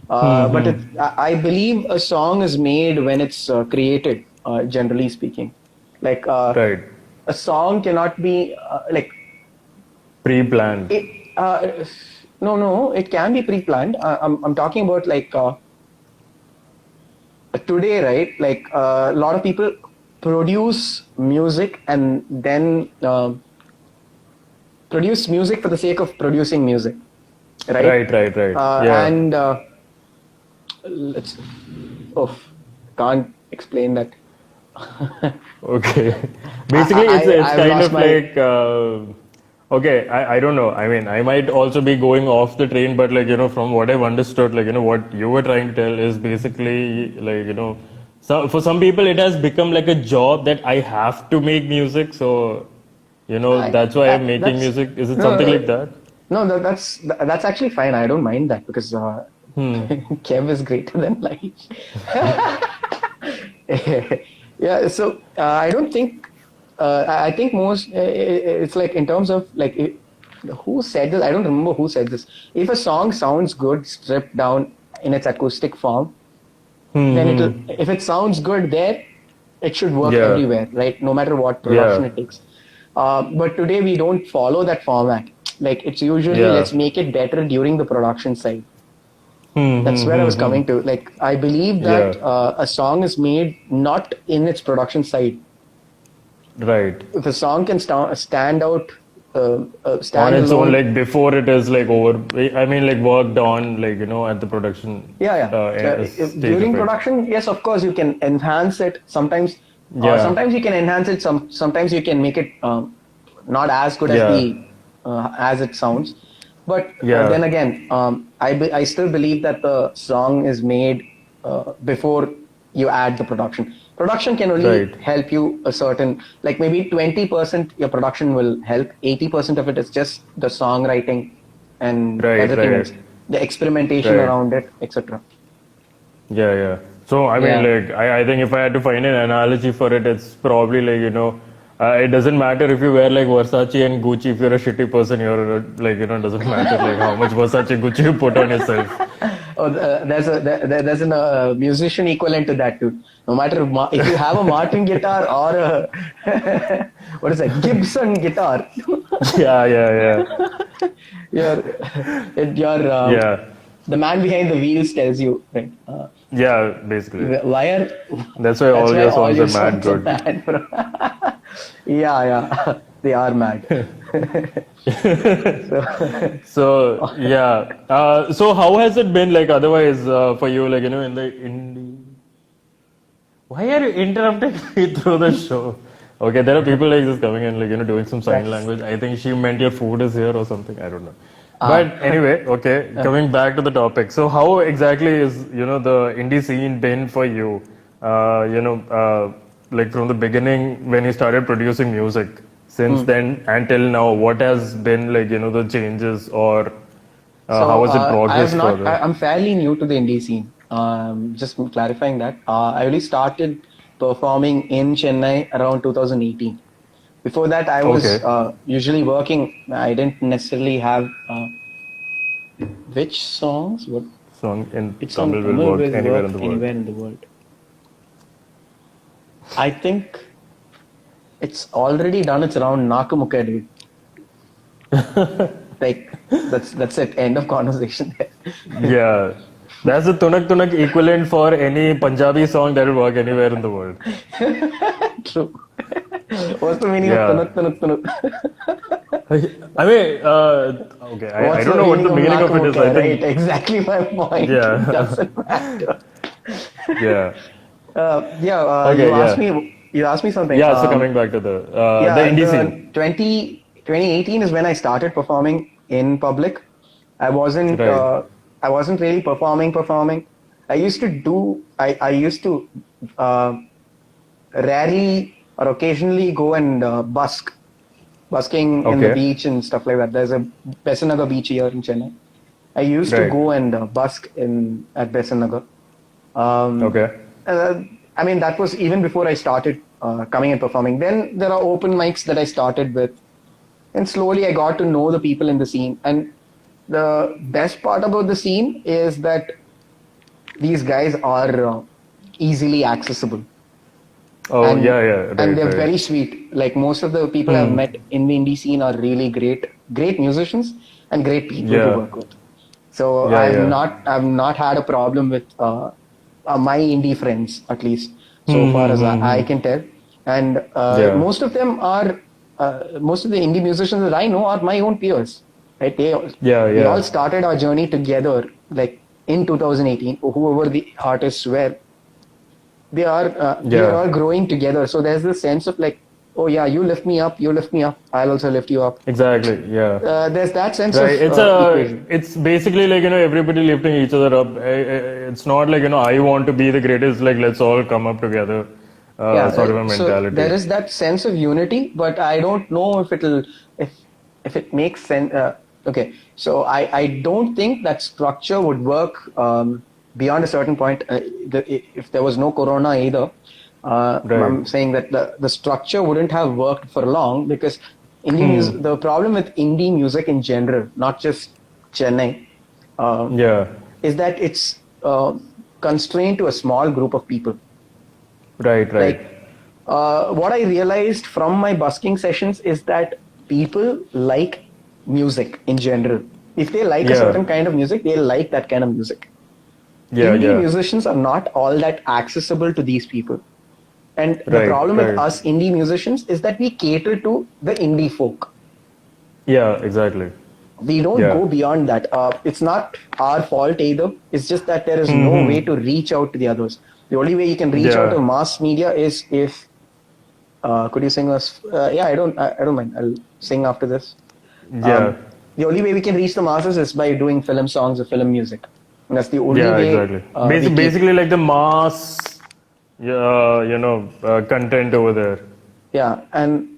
But I believe a song is made when it's created, generally speaking. Like Right. a song cannot be like Pre-planned. it, no, it can be pre-planned. I'm talking about like today, right? Like a lot of people produce music and then produce music for the sake of producing music, right? Right, right, right. Yeah. And let's, oh, can't explain that. Okay. Basically, it's I've kind lost of my. like okay. I don't know. I mean, I might also be going off the train, but like from what I've understood, like what you were trying to tell is basically like so for some people it has become like a job that I have to make music. So that's why I'm making That's music. Is it something like no, that? no. That's actually fine. I don't mind that because Kev is greater than life. Yeah. So I don't think. I think most. It's like in terms of like who said this. I don't remember who said this. If a song sounds good stripped down in its acoustic form, then it'll. If it sounds good there, it should work Yeah. everywhere, right? No matter what production Yeah. it takes. But today we don't follow that format. Like it's usually Yeah. let's make it better during the production side. That's where I was coming to. Like I believe Yeah. that a song is made not in its production side. Right. If a song can stand out On its own, standalone. like before it is like over. I mean, like worked on, like at the production Yeah, yeah. stage During of it. production, yes, of course, you can enhance it. Yeah, Sometimes you can enhance it. Sometimes you can make it not as good as yeah, the as it sounds. But yeah. then again, I still believe that the song is made before you add the production. Production can only Right, help you a certain, like maybe 20% your production will help. 80% of it is just the songwriting and right, everything right, else, the experimentation right. around it, etc. Yeah, yeah. So I mean, Yeah. like, I think if I had to find an analogy for it, it's probably like it doesn't matter if you wear like Versace and Gucci. If you're a shitty person, you're like, it doesn't matter like how much Versace, Gucci you put on yourself. Oh, there's a musician equivalent to that too. No matter if you have a Martin guitar or a what is that Gibson guitar, Yeah, yeah, yeah, your your yeah, the man behind the wheels tells you, right? yeah. Basically, Why are that's why that's all why your all songs your are mad songs are good. bad, bro. Yeah, yeah, they are mad. So So yeah. So how has it been like otherwise for you? Like in the indie. Why are you interrupting me through the show? Okay, there are people like this coming in, like, doing some sign that's language. I think she meant your food is here or something. I don't know. But ah. anyway, okay, coming back to the topic. So, how exactly is, the indie scene been for you? Like from the beginning when you started producing music, since Hmm. then until now, what has been like, the changes or how So has it I have progressed not. further? I'm fairly new to the indie scene. Just clarifying that. I only started performing in Chennai around 2018. Before that, I was Okay. usually working. I didn't necessarily have which songs. Song in Which song? Tamil will Tamil work will anywhere in work the world. anywhere in the world. I think it's already done its round. Nakamukka, dude. Like that's it. End of conversation. Yeah, that's the Tunak Tunak equivalent for any Punjabi song that will work anywhere in the world. True. What's the meaning of Yeah. tunuk tunuk tunuk? I mean, okay, I What's don't the know what meaning the of meaning of it is. I Nakamukka? Right, think, exactly my point. It yeah, doesn't matter. yeah. Yeah, Okay, yeah. you asked me something. Yeah, so coming back to the Yeah, indie the scene. 2018 is when I started performing in public. I wasn't Right. uh, I wasn't really performing. I used to uh, rarely or occasionally go and busking in the Okay. beach and stuff like that. There's a Besanagar beach here in Chennai. I used to Right. go and busk in at Besanagar. Um, Okay. uh, I mean, that was even before I started coming and performing. Then there are open mics that I started with, and slowly I got to know the people in the scene. And the best part about the scene is that these guys are easily accessible, Oh, and yeah, yeah. and Right, they're right. very sweet. Like most of the people I've Hmm. met in the indie scene are really great musicians and great people to Yeah. work with. So Yeah, yeah. I've not had a problem with my indie friends, at least so Hmm, far hmm, as hmm, hmm. I can tell. And Yeah. most of the indie musicians that I know are my own peers. Right? Yeah, We yeah. all started our journey together, like in 2018. Whoever the artists were, we are Yeah. all growing together. So there's this sense of like, oh yeah, you lift me up, I'll also lift you up. Exactly. Yeah. There's that sense Right. of equation. It's basically like, everybody lifting each other up. It's not like, I want to be the greatest, like, let's all come up together, Yeah, sort of a so there mentality. is that sense of unity, but I don't know if if it makes sense. Okay, so I don't think that structure would work beyond a certain point. If there was no corona either, Right. I'm saying that the structure wouldn't have worked for long because indie Hmm. music. The problem with indie music in general, not just Chennai, uh, Yeah. is that it's constrained to a small group of people. Right, right. Like what I realized from my busking sessions is that people like music in general. If they like a Yeah. certain kind of music, they like that kind of music. Yeah, Indie yeah. musicians are not all that accessible to these people. And the Right, problem with right. us indie musicians is that we cater to the indie folk. Yeah, exactly. We don't Yeah. go beyond that. It's not our fault either. It's just that there is no way to reach out to the others. The only way you can reach out Yeah. to mass media is if could you sing us? Yeah, I don't mind. I'll sing after this. Yeah. Um, the only way we can reach the masses is by doing film songs or film music. And that's the only Yeah, way exactly. we keep. Basically, like the mass, content over there. Yeah, and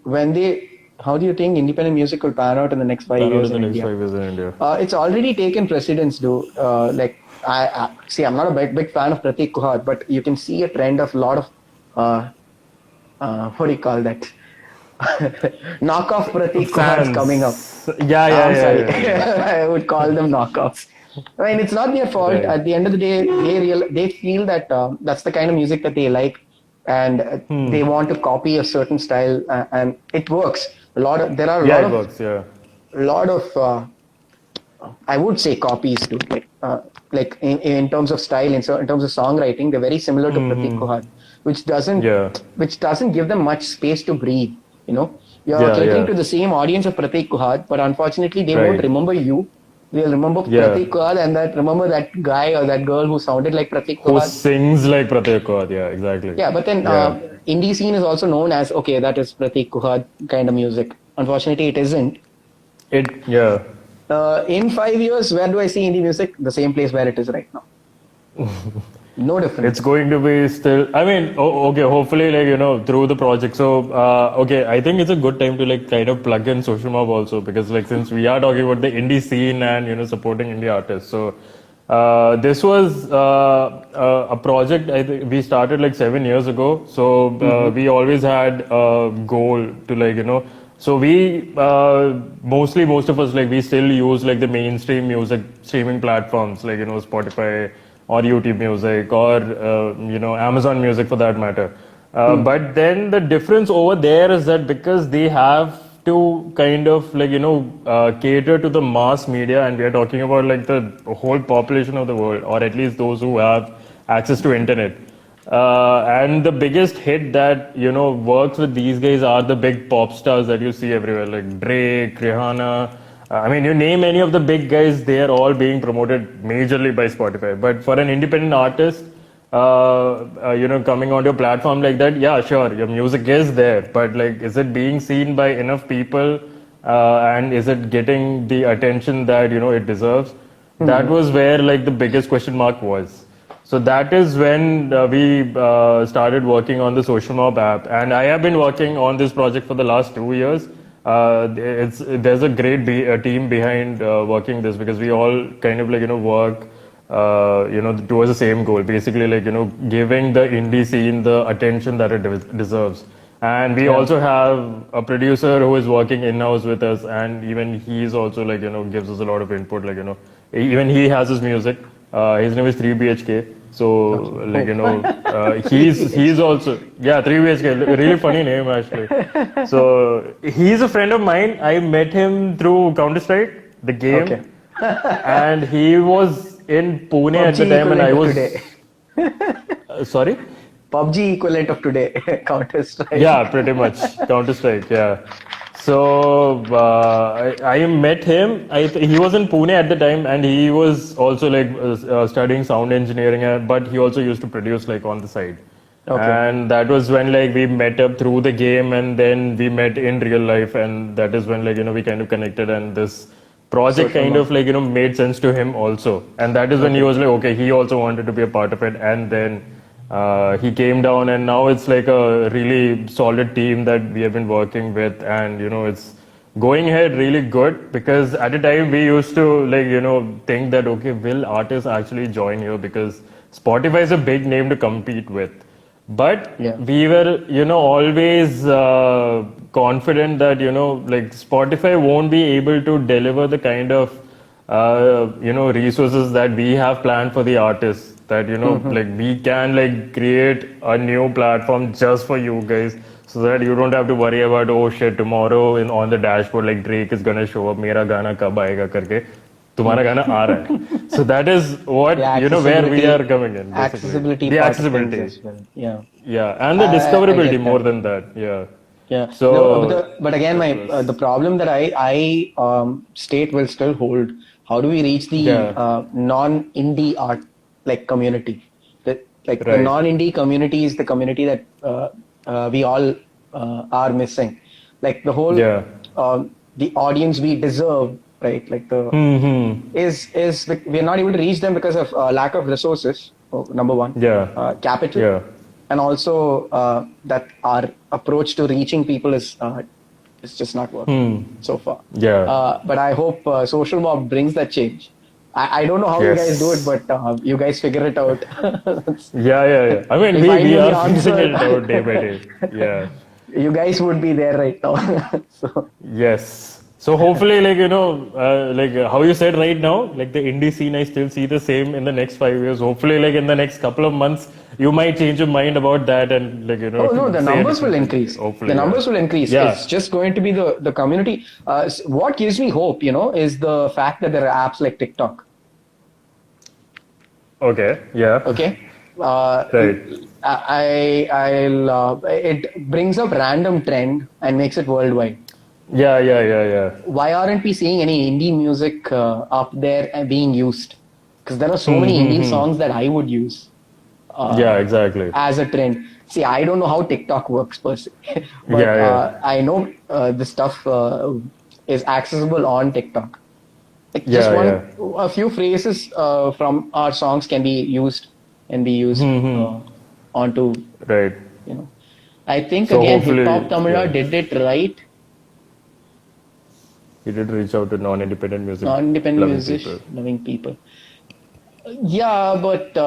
how do you think independent music will pan out in the next five Pan out years in the in next India? 5 years in India. It's already taken precedence, though. I see, I'm not a big fan of Pratik Kuhad, but you can see a trend of a lot of uh, what do you call that? Knockoff Pratik Kuhads coming up. Fans. Yeah, yeah, I'm yeah, sorry, yeah, yeah. I would call them knockoffs. I mean, it's not their fault. Right. At the end of the day, they feel that that's the kind of music that they like, and they want to copy a certain style, and it works. There are Yeah, it works. Yeah. a lot of I would say copies too. In terms of style, in terms of songwriting, they're very similar to Pratik Kuhad, Yeah. which doesn't give them much space to breathe. You know, you're Yeah, catering yeah. to the same audience of Pratik Kuhad, but unfortunately, they won't Right. remember you. They'll remember Yeah. Pratik Kuhad and remember that guy or that girl who sounded like Pratik Who Kuhad. sings like Pratyek Kaur. Yeah, exactly. Yeah, but then Yeah. indie scene is also known as okay, that is Pratik Kuhad kind of music. Unfortunately, it isn't. Yeah. In 5 years, where do I see indie music? The same place where it is right now. No It's difference. going to be still. I mean, okay. Hopefully, through the project. So, okay. I think it's a good time to like kind of plug in Social Mob also because like since we are talking about the indie scene and supporting indie artists. So, this was a project. I think we started like 7 years ago. So we always had a goal to So we mostly most of us like we still use like the mainstream music streaming platforms like Spotify or YouTube Music or Amazon Music for that matter. But then the difference over there is that because they have to kind of cater to the mass media, and we are talking about like the whole population of the world, or at least those who have access to internet. And the biggest hit that works with these guys are the big pop stars that you see everywhere, like Drake, Rihanna. I mean, you name any of the big guys, they are all being promoted majorly by Spotify. But for an independent artist, coming onto a platform like that, yeah, sure, your music is there, but like, is it being seen by enough people, and is it getting the attention that it deserves? That was where like the biggest question mark was. So that is when we started working on the Social Mob app, and I have been working on this project for the last 2 years. There's a great team behind working this because we all kind of work towards the same goal, basically giving the indie scene the attention that it deserves. And we also have a producer who is working in-house with us, and even he's also gives us a lot of input, even he has his music. His name is 3BHK. So he's also 3BHK, really funny name actually. So he's a friend of mine. I met him through Counter-Strike, the game. Okay. And he was in Pune at the PUBG time, and I equivalent was of today. sorry. PUBG equivalent of today. Counter Strike. Yeah, pretty much Counter Strike. Yeah. So I met him. He was in Pune at the time, and he was also studying sound engineering, but he also used to produce like on the side. Okay. And that was when we met up through the game, and then we met in real life, and that is when we kind of connected, and this project kind of made sense to him also, and that is when he was like, okay, he also wanted to be a part of it, and then he came down, and now it's like a really solid team that we have been working with, and it's going ahead really good because at a time we used to think that okay, will artists actually join here because Spotify is a big name to compete with. But we were, always confident that, Spotify won't be able to deliver the kind of, resources that we have planned for the artists. That, we can, create a new platform just for you guys so that you don't have to worry about, oh shit, tomorrow on the dashboard, Drake is going to show up, mera gana kab aayega karke. तुम्हारा गाना आ रहा है. So that is what where we are coming in. Basically. Accessibility. The accessibility. As well. Yeah. Yeah, and the I discoverability get more that. than that. Yeah. Yeah. No, So but again, that my was, the problem that I state will still hold. How do we reach the yeah, non-indie art like community? Like the right, non-indie community is the community that we all are missing. Like the whole yeah, the audience we deserve, right? Like the is we're not able to reach them because of lack of resources. Number one, yeah, capital, yeah, and also that our approach to reaching people is just not working so far. yeah, But I hope Social Mob brings that change. I don't know how you guys do it, yes. but you guys figure it out. Yeah. I mean, If I we knew the are figuring answer, it out day by day. Yeah. you guys would be there right now. So Yes. So hopefully, how you said right now, like the indie scene, I still see the same in the next 5 years. Hopefully, like in the next couple of months, you might change your mind about that and oh no, the say a numbers will different thing. increase. The Hopefully, yeah. numbers will increase. It's Yeah. just going to be the community. What gives me hope, is the fact that there are apps like TikTok. Okay. Yeah. Okay, uh, Right. it brings up random trend and makes it worldwide. Yeah. Why aren't we seeing any indie music up there and being used? Because there are so many indie songs that I would use Yeah. uh, Exactly. as a trend. See, I don't know how TikTok works per se, but Yeah. I know the stuff is accessible on TikTok. Like just Yeah. a few phrases from our songs can be used onto, Right. you know. I think So again, Hip Hop hopefully, Tamila yeah, did it right. he did reach out to non-independent music Non-independent loving music people. loving people. Yeah, but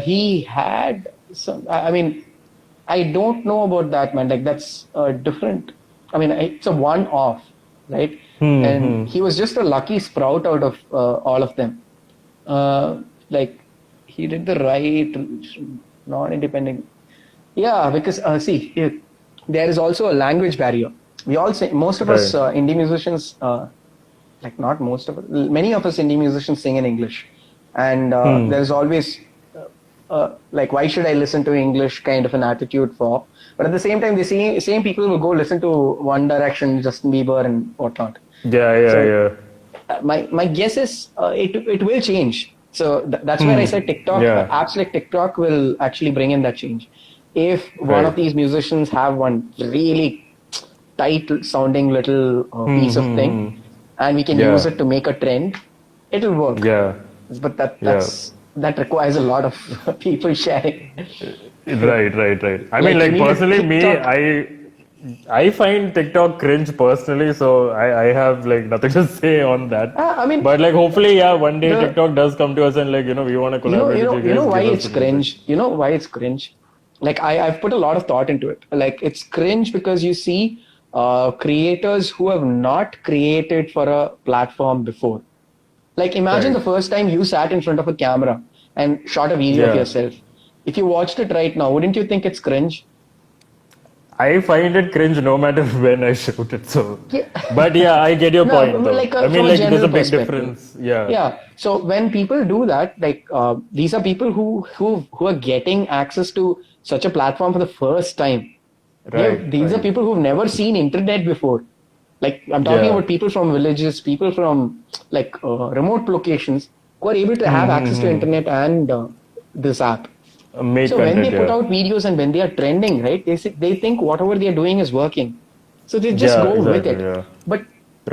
he had some. I mean, I don't know about that, man. Like that's different. I mean, it's a one-off, right? And he was just a lucky sprout out of all of them. Like he did the right, non-independent. Yeah, because see, there is also a language barrier. We all say most of us Right. indie musicians, like not most of us, many of us indie musicians sing in English, and there's always like why should I listen to English kind of an attitude for. But at the same time, the same people will go listen to One Direction, Justin Bieber, and whatnot. So Yeah. my guess is it will change. So that's where I said TikTok, Yeah. apps like TikTok will actually bring in that change. If one Right. of these musicians have one really tight sounding little piece of thing, and we can use Yeah. it to make a trend, it'll work. Yeah. But Yeah. that requires a lot of people sharing. Right. I mean, Like you like need a personally, me, TikTok. I find TikTok cringe personally, so I have like nothing to say on that. I mean, But like, hopefully, yeah, one day the TikTok does come to us and like, we want to collaborate with you you know guys, why give us it's some music. cringe. You know why it's cringe. Like I've put a lot of thought into it. Like it's cringe because you see creators who have not created for a platform before. Like imagine Right. the first time you sat in front of a camera and shot a video of Yeah. yourself. If you watched it right now, wouldn't you think it's cringe? I find it cringe no matter when I shoot it. So, Yeah. but yeah, I get your No, point but though. like I mean, from a like there's general a big perspective. difference. Yeah. Yeah. So when people do that, like these are people who are getting access to such a platform for the first time. These are Right. people who've never seen internet before. Like I'm talking Yeah. about people from villages, people from like remote locations who are able to have access to internet and this app. Make So when they content. put Yeah. out videos and when they are trending, right, they think whatever they are doing is working. So they just Yeah. go with Exactly. it. Yeah. But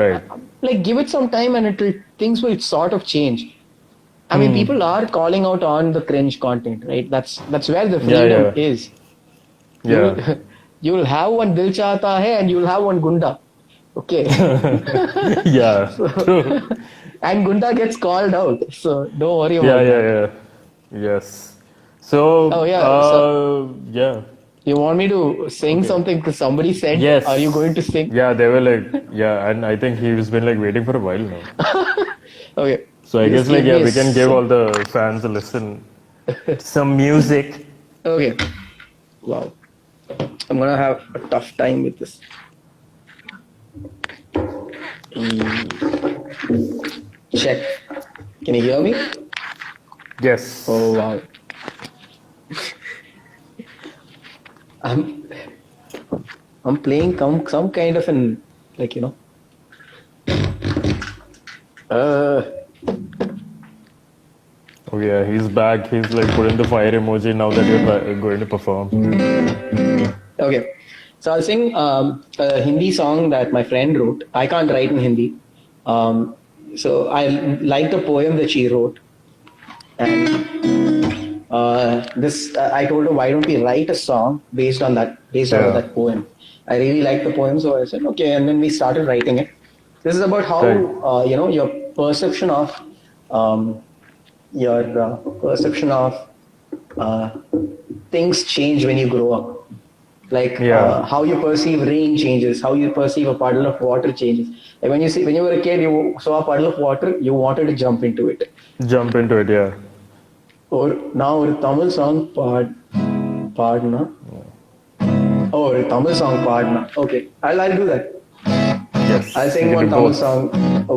Right. like give it some time and things will sort of change. I mean, people are calling out on the cringe content, right? That's where the Yeah. freedom Yeah. is. You'll Yeah. you'll have one Dil Chahta Hai and you'll have one Gunda. Okay. Yeah. So, True. and Gunda gets called out. So don't worry Yeah. about that. Yes. So, Oh yeah. So yeah. you want me to sing Okay. something because somebody said, "Are you going Yes. to sing?" Yeah, they were like, yeah, and I think he's been like waiting for a while now. Okay. So I Just guess like, give yeah, me a we can give all sec. the fans a listen to some music. Okay. Wow. I'm gonna have a tough time with this. Check. Can you hear me? Oh Yes. wow. I'm I'm playing some kind of an, like, uh, Oh yeah, he's back. He's like putting the fire emoji now that you're going to perform. okay. So I'll sing a Hindi song that my friend wrote. I can't write in Hindi. So I like the poem that she wrote. And this I told her, why don't we write a song based out of Yeah. that poem. I really liked the poem, so I said okay, and then we started writing it. This is about how Right. your perception of um, your perception of uh, things change when you grow up. Like Yeah. how you perceive rain changes, how you perceive a puddle of water changes. Like when you were a kid, you saw a puddle of water, you wanted to jump into it. Jump into it. Yeah. Or now ஒரு Tamil song பாடுனா ஒரு Tamil song பாடுனா okay, I'll do that. I'll Yes. sing You can one do Tamil both. song,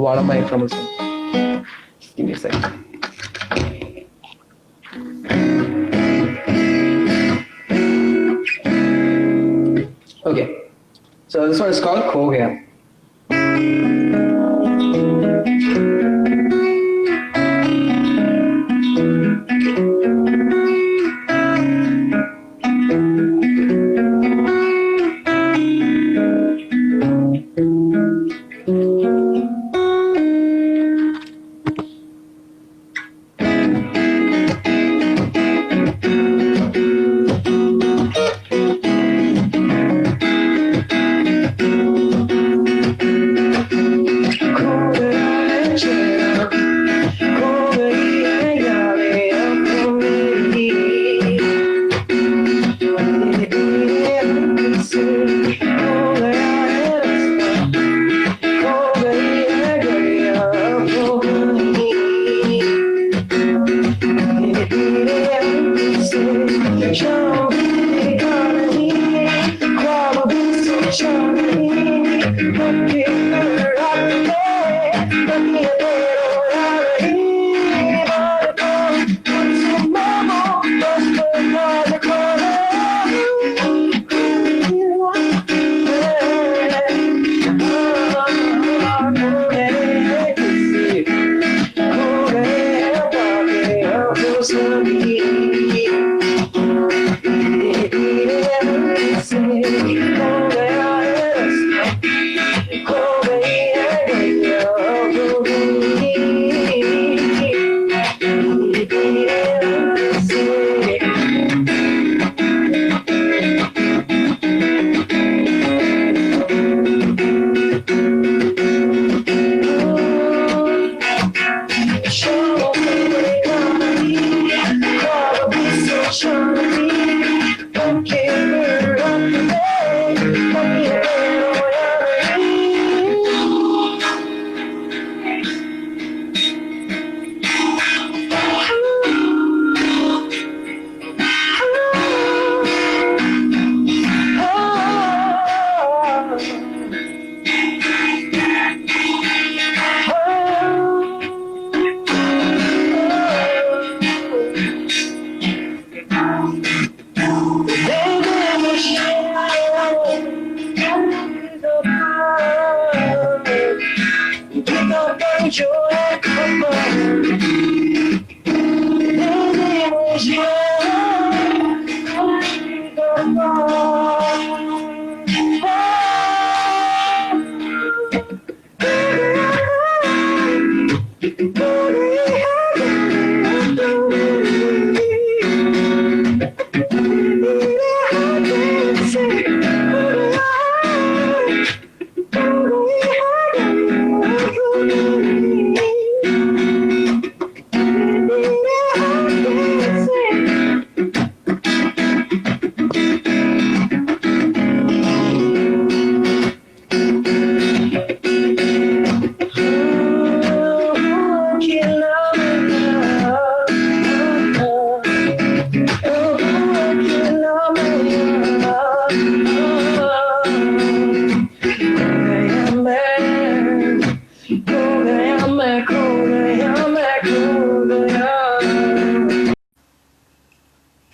one of my Tamil songs. Just give me a second. Okay, so this one is called Kho Gaya.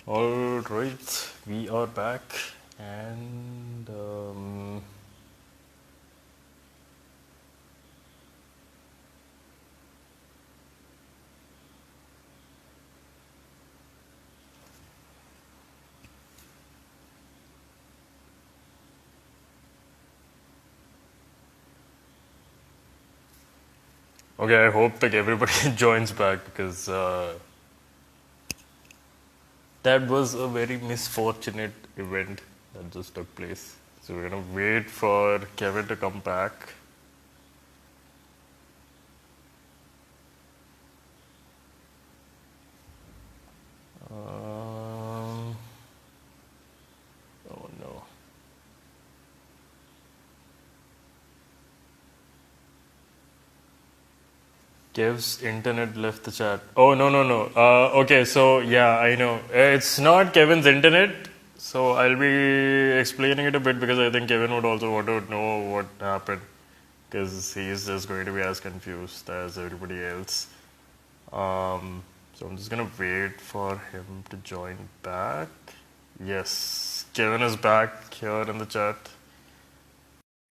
All right, we are back. And okay, I hope like everybody joins back because that was a very misfortunate event that just took place. So we're gonna wait for Kevin to come back. Oh no. Kev's internet left the chat. Oh, no, no, no. Okay, so yeah, I know. It's not Kevin's internet, so I'll be explaining it a bit because I think Kevin would also want to know what happened because he's just going to be as confused as everybody else. So I'm just going to wait for him to join back. Yes, Kevin is back here in the chat.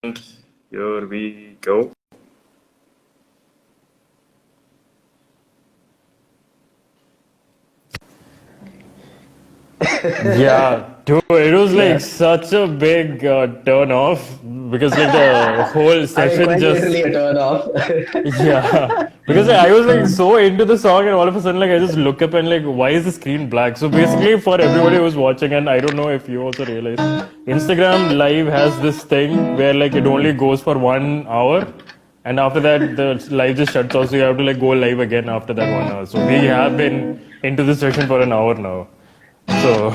And here we go. Yeah, dude, it was like such a big turn off because like the whole session quite just literally a turn off. yeah, because I was like so into the song and all of a sudden like I just look up and like why is the screen black? So basically for everybody who's watching, and I don't know if you also realize, Instagram Live has this thing where like it only goes for 1 hour. And after that, the live just shuts off, so you have to like go live again after that 1 hour. So we have been into this session for an hour now. So,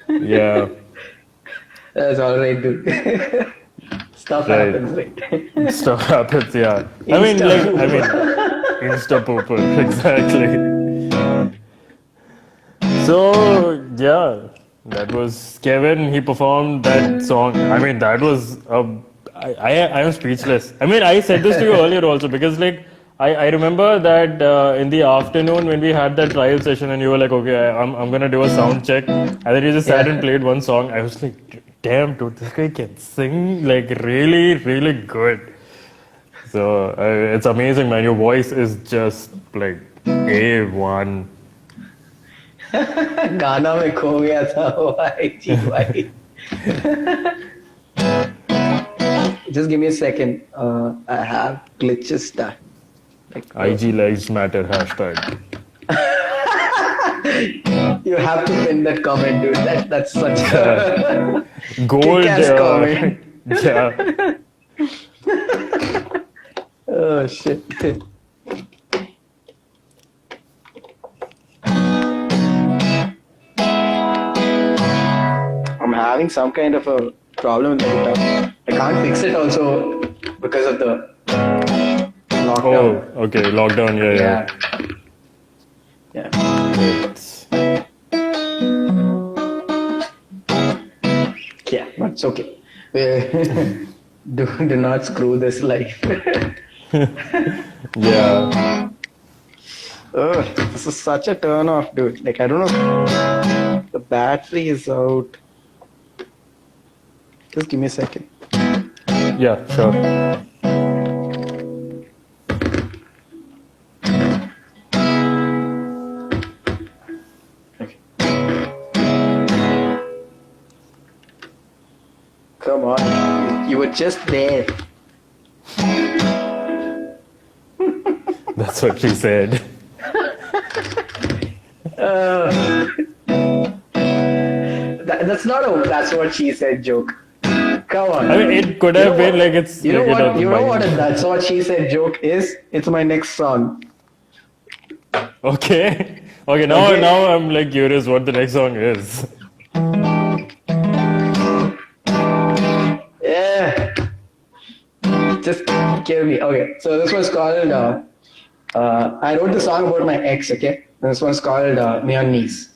yeah, That's all right, dude. Stuff right. happens, right? Stuff happens, yeah. Insta pooper, exactly. So, yeah, that was Kevin. He performed that song. I mean, that was, I am speechless. I mean, I said this to you earlier also because, like, I remember that in the afternoon when we had that trial session and you were like, okay, I'm going to do a sound check. And then you just sat and played one song. I was like, damn, dude, this guy can sing like really, really good. So it's amazing, man. Your voice is just like A1. गाना में खो गया था YG. Just give me a second. I have glitches that. IG lives matter hashtag. You have to pin that comment, dude. That's such a Gold. kick-ass comment. Yeah. Oh shit. I'm having some kind of a problem with the guitar. I can't fix it also because of the lockdown. Oh, okay. Lockdown. Yeah. Yeah, but it's okay. Do not screw this life. Yeah. Oh, this is such a turn off, dude. Like, I don't know. The battery is out. Just give me a second. Yeah, sure. Okay. Come on. You were just there. That's what she said. That's what she said joke. Come on. I mean, it could have been like it's. You know like, what? You know what? That's what she said joke is. It's my next song. Okay. Okay. Now I'm like curious what the next song is. Yeah. Just give me. Okay. So this one's called. I wrote the song about my ex. Okay. And this one's called Me on Knees.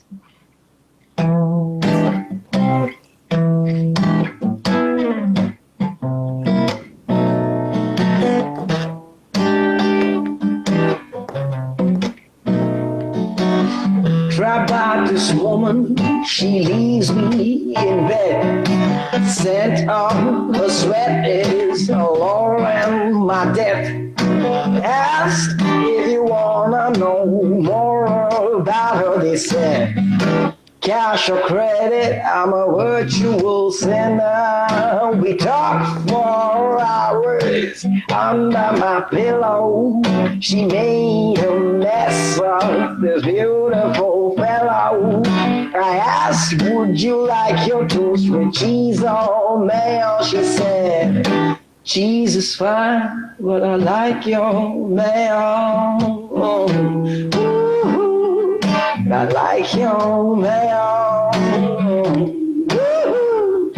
Trapped by this woman She leaves me in bed. Scent of her sweat is lowering my debt. Asked if you wanna know more about her, they said. Cash or credit, I'm a virtual sinner. We talked for hours under my pillow. She made a mess of this beautiful fellow. I asked, would you like your toast with cheese or mayo? She said, cheese is fine, but I like your mayo. Ooh, I like your mayo. Ooh,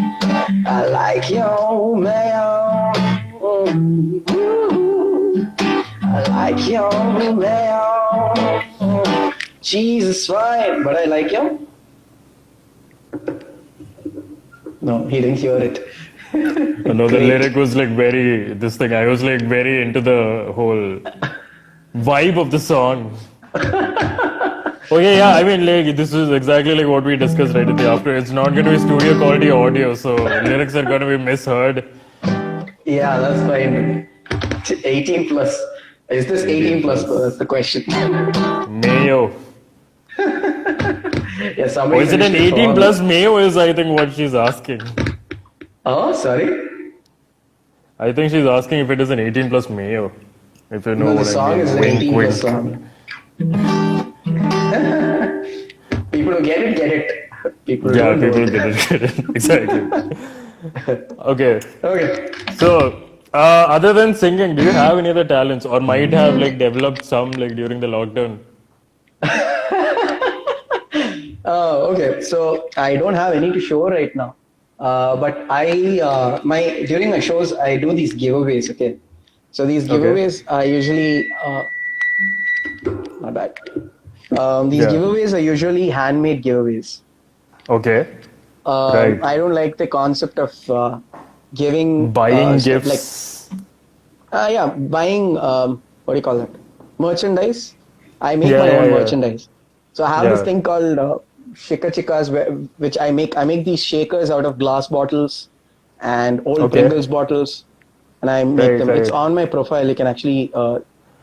I like your mayo. Ooh, I like your mayo. Cheese is fine, but I like your. No, he didn't hear it. No, the lyric was like very, this thing, I was like very into the whole vibe of the song. Okay, yeah, I mean, like, this is exactly like what we discussed right at the after. It's not going to be studio quality audio, so lyrics are going to be misheard. Yeah, that's fine. 18 plus. Is this 18 plus? That's the question. Mayo. Yeah, Oh, somebody is it an finished 18 plus mayo is, I think, what she's asking. Oh, sorry. I think she's asking if it is an 18 plus mayo. If you know No, the what song I mean. is an Wink, 18 plus wink. song. People who get it. People who Yeah, don't people know get it. Exactly. Okay. Okay. So, other than singing, do you have any other talents or might have like developed some like during the lockdown? Okay. So I don't have any to show right now. But during my shows I do these giveaways. Okay. So these Okay. giveaways are usually my bad. These Yeah. giveaways are usually handmade giveaways. Okay. Right. I don't like the concept of giving Buying stuff like gifts. buying what do you call that? Merchandise. I make Yeah, my yeah, own yeah. merchandise. So I have this Yeah. thing called Shika Chikas, which I make. I make these shakers out of glass bottles and old Okay. Pringles bottles, and I make Right, them. It's right. on my profile. You can actually,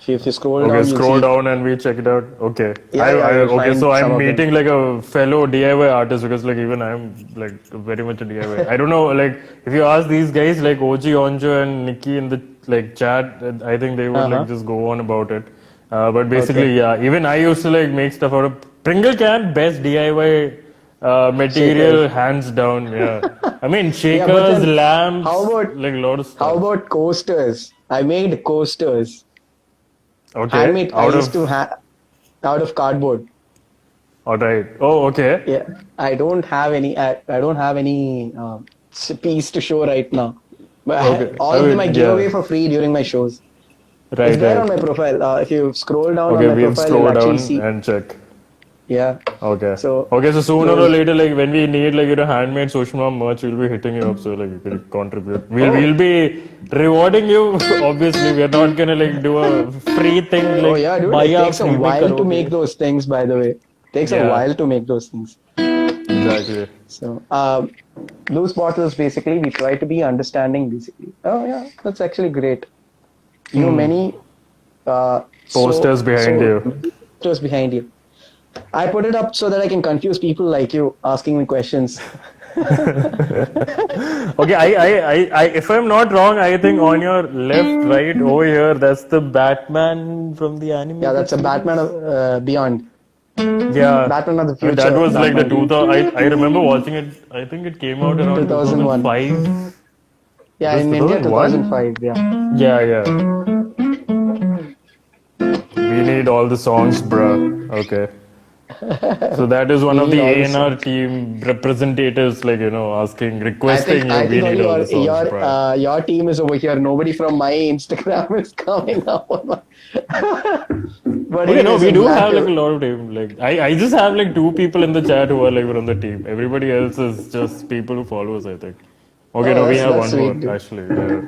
if you scroll Okay, down, you'll scroll see. down and we check it out. Okay. Yeah, you'll Okay, so find some I'm of them. meeting like a fellow DIY artist because like even I'm like very much a DIY. I don't know, like if you ask these guys like OG Onjo and Nikki in the like chat, I think they would like Uh-huh. just go on about it. But Okay. basically, yeah, even I used to like make stuff out of Pringle can, best DIY material Shakers. hands down. Yeah. I mean, Yeah, but shakers, then how lamps, about like a lot of how stuff. about coasters? I made coasters. Okay, Handmade. I out used to of, out of cardboard. all right. Oh, okay. Yeah, I don't have any. I don't have any piece to show right now. But Okay. all I of them I mean, give yeah. away for free during my shows. It's Right, there right. on my profile. If you scroll down on Okay, my we'll profile, you'll scroll actually down see. and check. Yeah. Okay. So Okay, so sooner or those. later, like when we need like handmade SocialMob merch, we'll be hitting you up so like you can contribute. We'll Oh, be rewarding you. Obviously, we're not gonna like do a free thing oh like yeah, dude. buy It a takes a freebie while to make karaoke. those things. By the way, it takes a Yeah, while to make those things. exactly. So loose bottles. Basically, we try to be understanding. Basically. Oh yeah, that's actually great. Many Posters behind you. just behind you. I put it up so that I can confuse people like you asking me questions. Okay, if I'm not wrong, I think on your left, right over here, that's the Batman from the Yeah, animated that's a Batman series. of Beyond. Yeah, Batman of the I mean that future, was like the Batman 2000. I remember watching it. I think it came out around 2001. 2005. It Yeah, was in India 2001. 2005. Yeah. Yeah, yeah. We need all the songs, bruh. Okay. So that is one We of need the all this. A&R team representatives, like asking, I requesting think you. I We think need only all the songs, bruh. your team is over here. Nobody from my Instagram is coming up on my. But Okay, no, anyways, we I'm do glad have like a to. lot of team. Like I just have like two people in the chat who are like from the team. Everybody else is just people who follow us, I think. Okay, Oh, no, we have that's one more sweet, dude. actually. Yeah.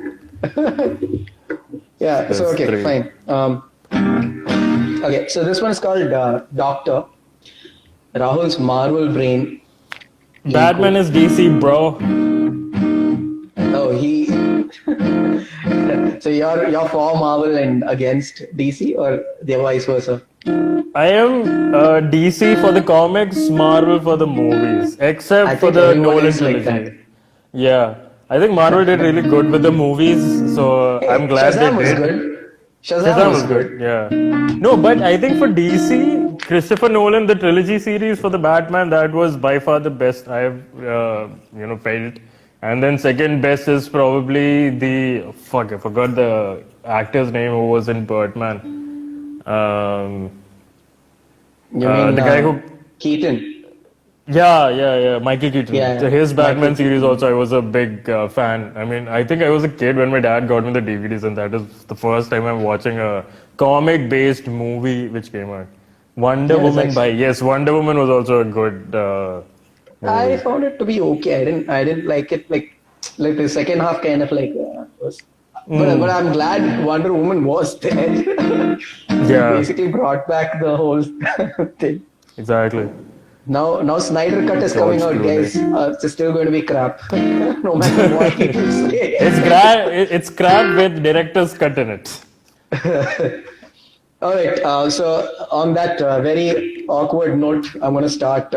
Yeah. So There's okay, three. fine. Okay, so this one is called Doctor. Rahul's Marvel Brain. Batman is DC, bro. Oh, he. So you're for Marvel and against DC, or the vice versa? I am DC for the comics, Marvel for the movies, I except for think the everyone Nolan is like that. trilogy. Yeah, I think Marvel did really good with the movies, so I'm Hey, glad they Shazam was did. good. Shazam Shazam was was good, good. yeah. No, but I think for DC, Christopher Nolan, the trilogy series for the Batman, that was by far the best I've felt. And then second best is probably I forgot the actor's name who was in Batman. Um, You mean the guy who Keaton? yeah, Michael Keaton. So Yeah, his Michael Batman series Keaton. also, I was a big fan. I mean, I think I was a kid when my dad got me the DVDs, and that is the first time I'm watching a comic-based movie which came out. Wonder Yeah, it's Woman by actually. yes, Wonder Woman was also a good I movie. found it to be okay. I didn't like it. Like the second half kind of like was. But I'm glad Wonder Woman was there. It Yeah, basically brought back the whole thing. exactly. Now Snyder Cut is coming George out, Clooney. guys. It's still going to be crap, no matter what people It's say. it's crap with director's cut in it. All right. So on that very awkward note, I'm going to start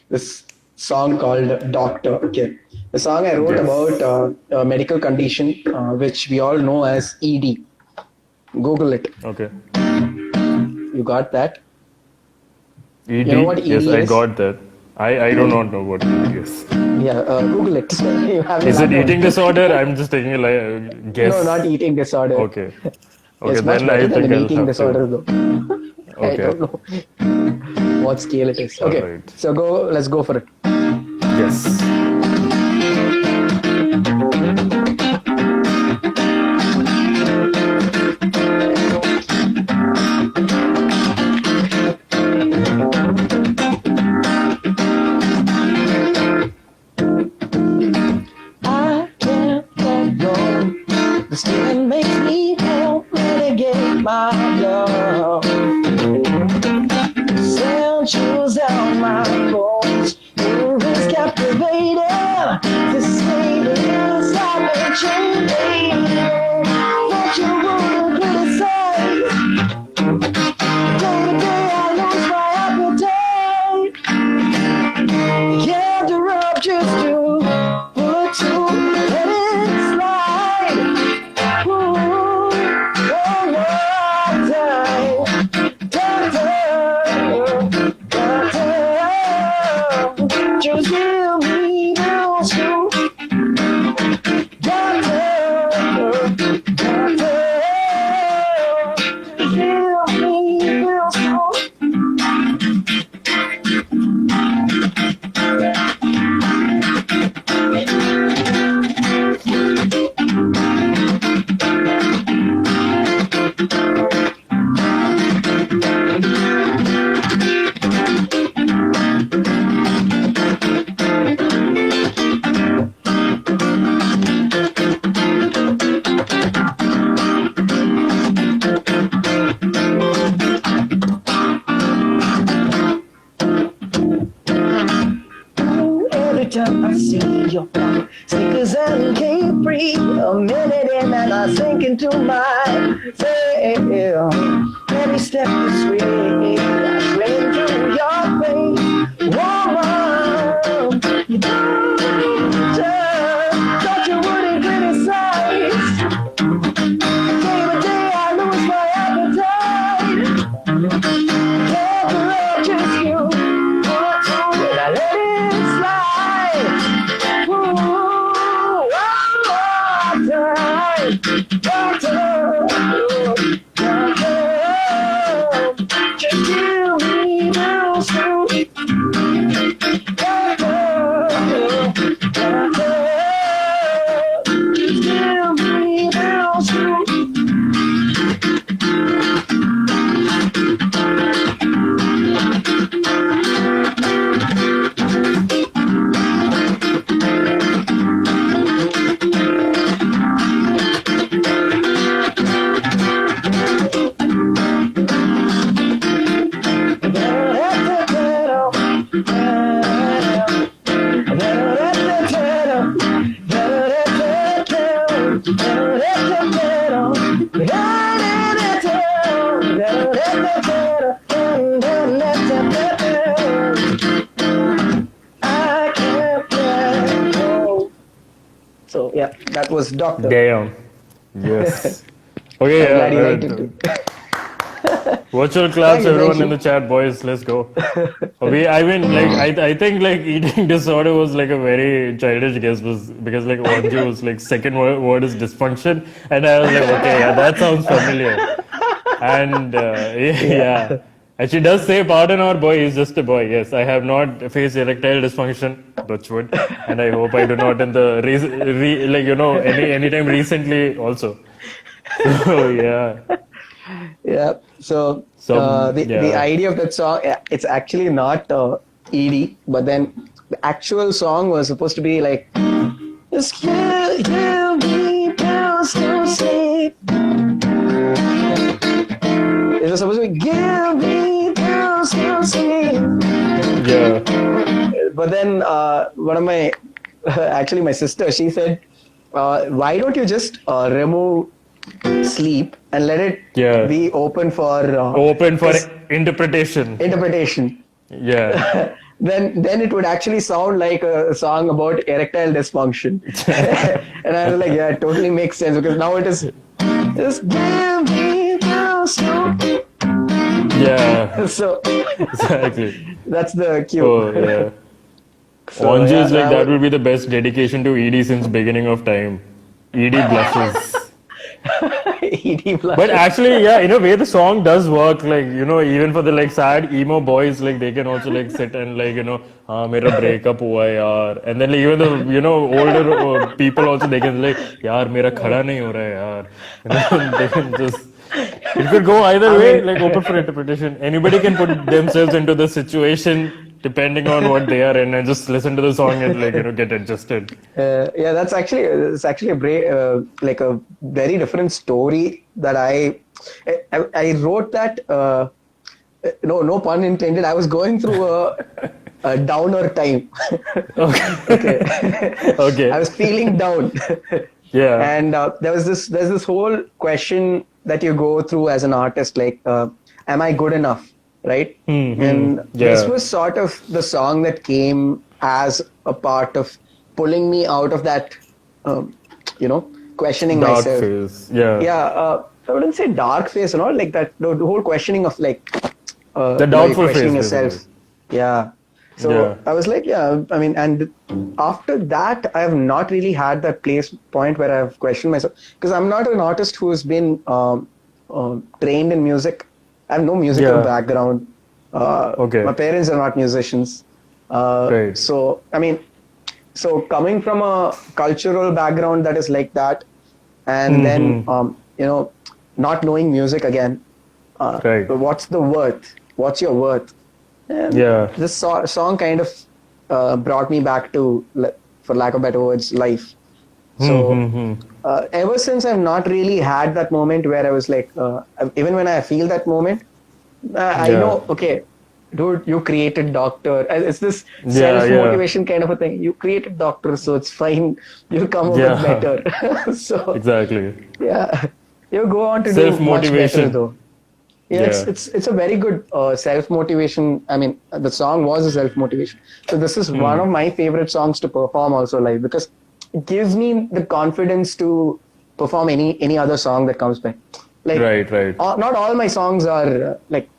this song called "Doctor." Okay, the song I wrote about Yes. a medical condition which we all know as ED. Google it. Okay. You got that? You know what ED? Yes, ED I is? got that. I do not know what ED is. Yeah, Google it. You have your Is it laptop. eating disorder? I'm just taking a No, not guess. eating disorder. Okay. Okay, It's much then better I than think an I'll eating have to. disorder, though. I Okay. don't know what scale it is. All Okay, right. so let's go for it. Yes. I can't let go. The feeling makes me help renegade my love. Sound chills down my bones. Your is captivating. This feeling is like a chain. What you wanna criticize? Day to day I lose my appetite. Can't interrupt just to put to let it slide. Ooh, one more time. Doctor, just give me those two. Doctor, just give me those two. Every time I see your back, sneakers and capri, a minute in and I sink into my veil. Every step this way, I swim into your face. Woman, you don't thought you wouldn't criticize. Day by day I lose my appetite. Can't love just you, and I let it slide. Ooh, one more time, doctor, just give me those two. Doctor, yeah, that was Doctor. Damn. Yes. Okay, I'm glad you yeah. liked it too. Virtual Thank claps, you, thank everyone in you. the chat, boys. Let's go. I mean, like, I think like eating disorder was like a very childish guess, was because like Onju was like second word is dysfunction, and I was like, okay, yeah, that sounds familiar. And Yeah. yeah, and she does say, "Pardon our boy, he's just a boy." Yes, I have not faced erectile dysfunction, touch wood, and I hope I do not in the like anytime recently also. So yeah, Yeah. So the yeah. idea of that song, it's actually not ED, but then the actual song was supposed to be like, "Just give me pills to sleep." It was supposed to be "Give me pills to sleep." Yeah, But then one of my, actually my sister, she said, "Why don't you just remove sleep and let it yeah. be open for Open for because interpretation. interpretation." Yeah. Then it would actually sound like a song about erectile dysfunction. And I was like, yeah, it totally makes sense because now it is just give me the snow. Yeah. So Exactly. that's the cue. Oh yeah. So Onju yeah, is like that would be the best dedication to ED since beginning of time. ED blushes. ED But blushes. actually, yeah, in a way, the song does work. Like, even for the like sad emo boys, like they can also like sit and like, हाँ मेरा breakup हुआ है यार. And then like even the older people also they can like, यार मेरा खड़ा नहीं हो रहा है यार. They can just. It could go either I way, mean, like open for interpretation. Anybody can put themselves into the situation depending on what they are in, and just listen to the song and like get adjusted. yeah, it's actually like a very different story that I wrote that. No pun intended. I was going through a downer time. Okay, I Okay. was feeling down, Yeah. and there's this whole question that you go through as an artist, like, am I good enough, right? And this Yeah. was sort of the song that came as a part of pulling me out of that, questioning Dark myself. phase. Yeah. Yeah, I wouldn't say dark phase and all like that. The whole questioning of like, The you're doubtful questioning phase, basically. yourself. Yeah. Yeah. So I was like, yeah, I mean, and after that, I have not really had that point where I've questioned myself because I'm not an artist who's been trained in music. I have no musical Yeah. background. Okay. My parents are not musicians. Right. So, I mean, so coming from a cultural background that is like that, and then, not knowing music again, Right. what's the worth? What's your worth? And Yeah. this song kind of brought me back to, for lack of better words, life. So ever since I've not really had that moment where I was like, even when I feel that moment, I Yeah. know, okay, dude, you created Doctor. It's this Yeah. Yeah. self-motivation kind of a thing. You created Doctor, so it's fine. You'll come up with Yeah. better. So Exactly. yeah, you go on to do Self much better motivation. though. Yeah, Yeah. it's a very good self motivation. I mean, the song was a self motivation. So this is one of my favorite songs to perform also live because it gives me the confidence to perform any other song that comes by. Like, Right. Right. not all my songs are like,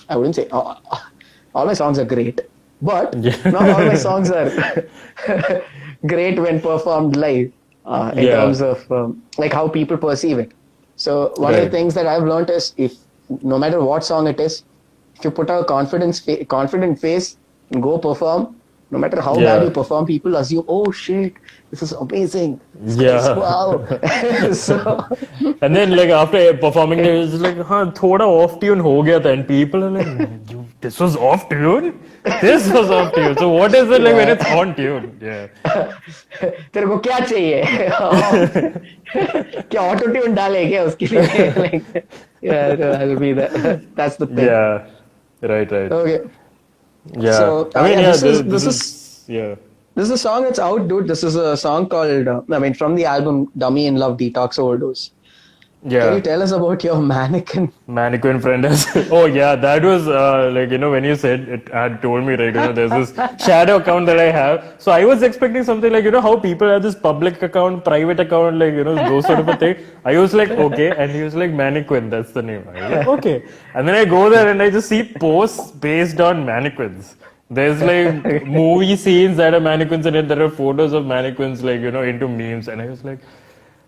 I wouldn't say all my songs are great, but not all my Yeah. songs are great when performed live in Yeah. terms of like how people perceive it. So one of the Right. things that I've learned is if no matter what song it is, if you put a confident face and go perform, no matter how bad you Yeah. perform, people assume, oh shit, this is amazing. This guy's Yeah. wow. So And then like after performing it was like हाँ थोड़ा off tune हो गया था and people are like this was off tune, this was off tune, so what is it like when yeah. it's on tune? Yeah. तेरे को क्या चाहिए? क्या ऑटो ट्यून डाले क्या उसके लिए? Like, yeah, that'll be that. That's the thing. Yeah. Right. Right. Okay, Yeah. so I mean, yeah, yeah. this is Yeah. this is a song that's out, dude. This is a song called, from the album Dummy in Love Detox Overdose. Can Yeah. you tell us about your mannequin? Mannequin friend as oh yeah, that was like when you said it had told me, right, there's this shadow account that I have. So I was expecting something like how people have this public account, private account, like those sort of a thing. I was like, okay, and he was like mannequin, that's the name. I was like, okay. And then I go there and I just see posts based on mannequins. There's like movie scenes that are mannequins in it, there are photos of mannequins like into memes, and I was like,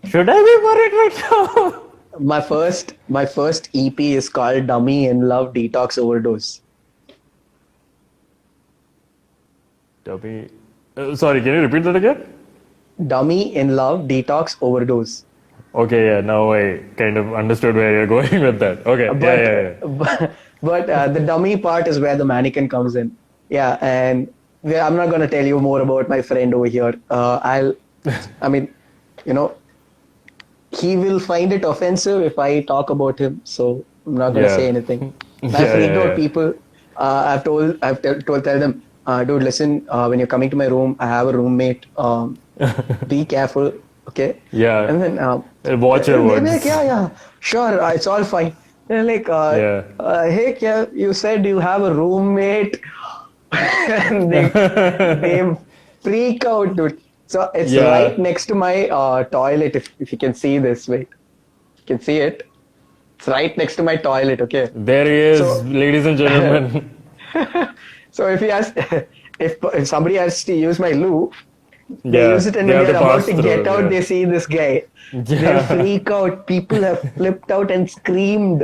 should I be worried right now? My first EP is called Dummy in Love Detox Overdose. Dummy. Sorry, can you repeat that again? Dummy in Love Detox Overdose. Okay, yeah, now I kind of understood where you're going with that. Okay, But yeah. but the dummy part is where the mannequin comes in. Yeah, and I'm not gonna tell you more about my friend over here. I mean, you know, he will find it offensive if I talk about him. So I'm not gonna Yeah. say anything. Yeah, I've freaked out yeah. people. Tell them, dude, listen. When you're coming to my room, I have a roommate. Be careful, okay? Yeah. And then Watch your and they're words. like, yeah, sure, it's all fine. They're like, Yeah. hey, you said you have a roommate, and they freak out, dude. So it's Yeah. right next to my toilet. If you can see this, wait, you can see it. It's right next to my toilet, okay? There he is, So- ladies and gentlemen. So if he has, if somebody has to use my loo, they Yeah, use it and they when have they're to about pass to through, get out, yeah. they see this guy. They Yeah. freak out. People have flipped out and screamed.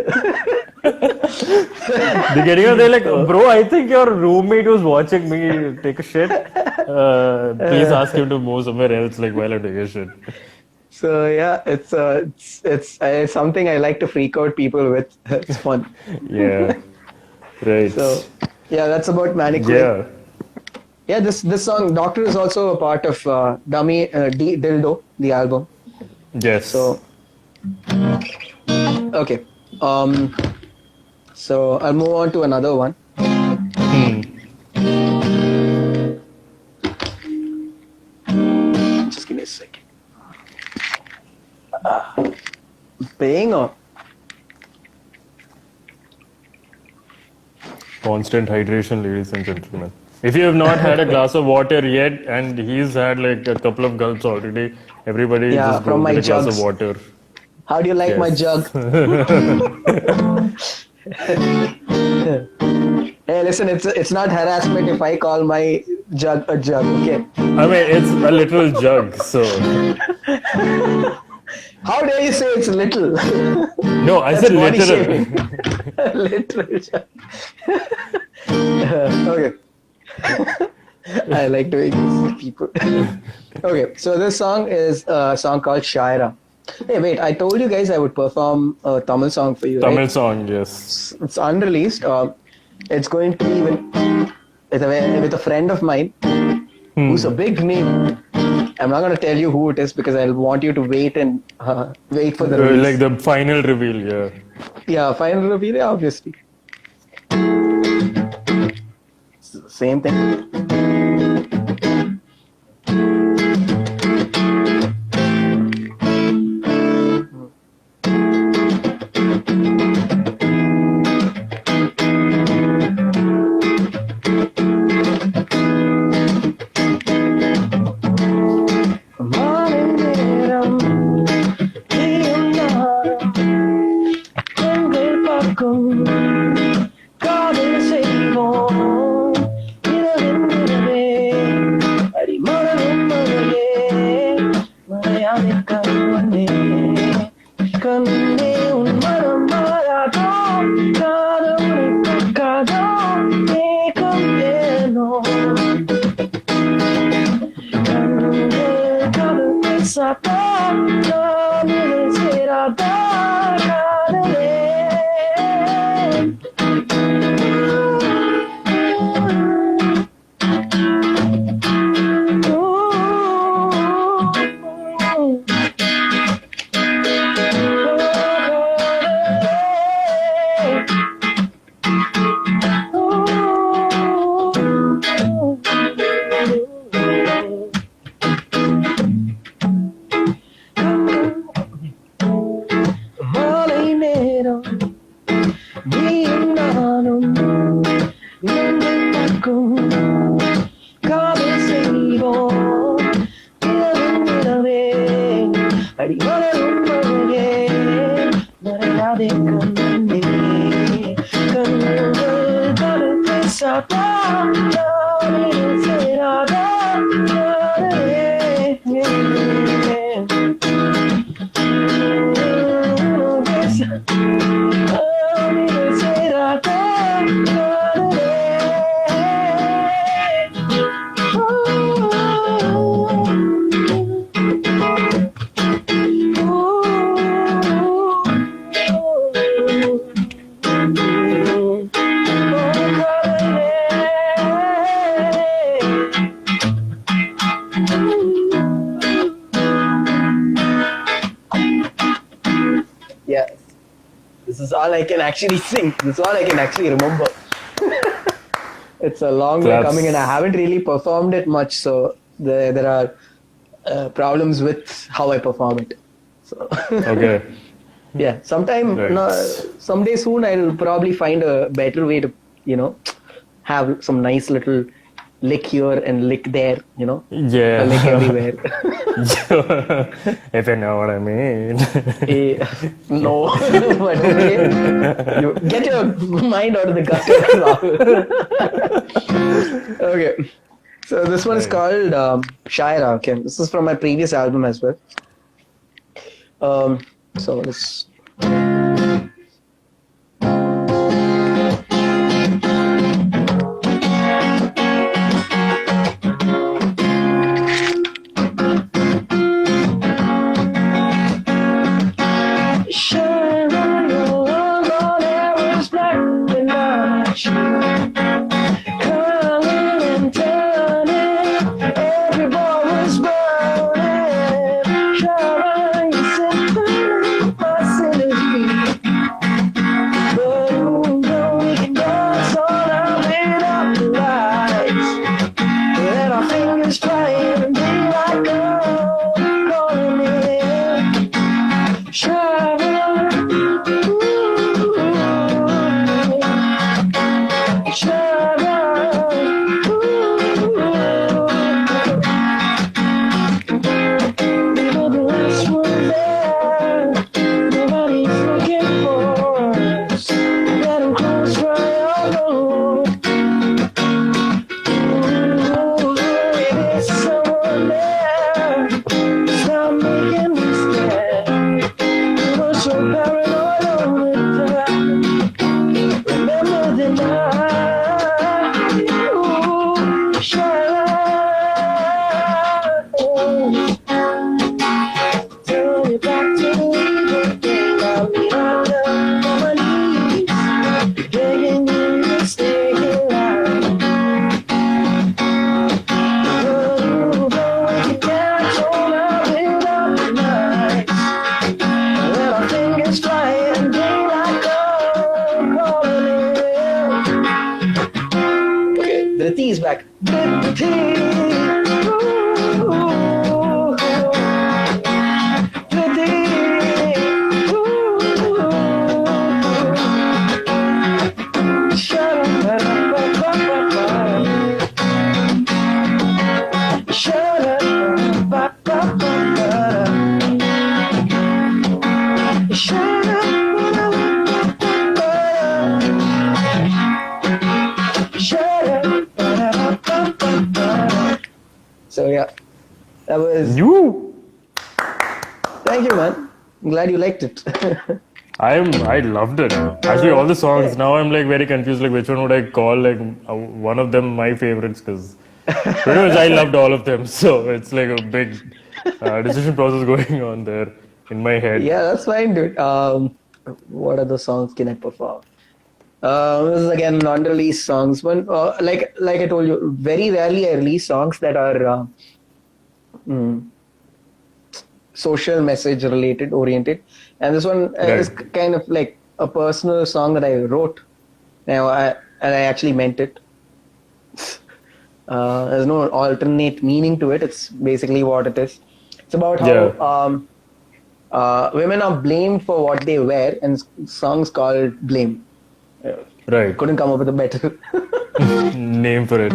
They're like, bro, I think your roommate was watching me take a shit. Please ask him to move somewhere else, like while I'm taking a shit. So yeah, it's something I like to freak out people with. It's fun. Yeah. Right. So yeah, that's about mannequin. Yeah. Yeah, this song Doctor is also a part of Dummy Dildo, the album. Yes. So okay, so I'll move on to another one. Just give me a second. Paying on. Constant hydration, ladies and gentlemen. If you have not had a glass of water yet, and he's had like a couple of gulps already, everybody Yeah, just go from my get a glass jugs. of water. How do you like my Yes. jug? Hey, listen, it's not harassment if I call my jug a jug, okay? I mean, it's a little jug, so. How dare you say it's little? No, I That's said body literal. shaming. Literal jug. Okay. I like doing this to people. Okay, so this song is a song called Shaira. Hey, wait, I told you guys I would perform a Tamil song for you, Tamil right? song, yes. It's unreleased. It's going to be with a friend of mine who's a big name. I'm not going to tell you who it is because I'll want you to wait and wait for the release. Like the final reveal, yeah. Yeah, final reveal, yeah, obviously. It's the same thing. காதல் செய்வோம் இரவின் இரவே செய்வோம் நிலவே அடி மலரும் அழகே மறையாதே கண்ணே கண்கள் கடல் பேசாதா சேராதா Yeah, this is all I can actually sing. This is all I can actually remember. It's a long way coming, and I haven't really performed it much, so there are problems with how I perform it. So Okay. yeah, someday soon I'll probably find a better way to, have some nice little lick here and lick there, Yeah. a lick everywhere. If you know what I mean. No, but okay. You get your mind out of the gutter, Rahul. Okay, so this one is called Shaira. Okay, this is from my previous album as well. So let's. Is back. So yeah, that was You? Thank you, man. I'm glad you liked it. I loved it. Actually, all the songs. Now I'm like very confused. Like, which one would I call like one of them my favorites? Because pretty much I loved all of them. So it's like a big decision process going on there in my head. Yeah, that's fine, dude. What other songs can I perform? This is again non-release songs. One, like I told you, very rarely I release songs that are social message oriented, and this one is kind of like a personal song that I wrote. Now, I actually meant it. There's no alternate meaning to it. It's basically what it is. It's about how women are blamed for what they wear, and songs called "Blame." Right. Couldn't come up with a better name for it.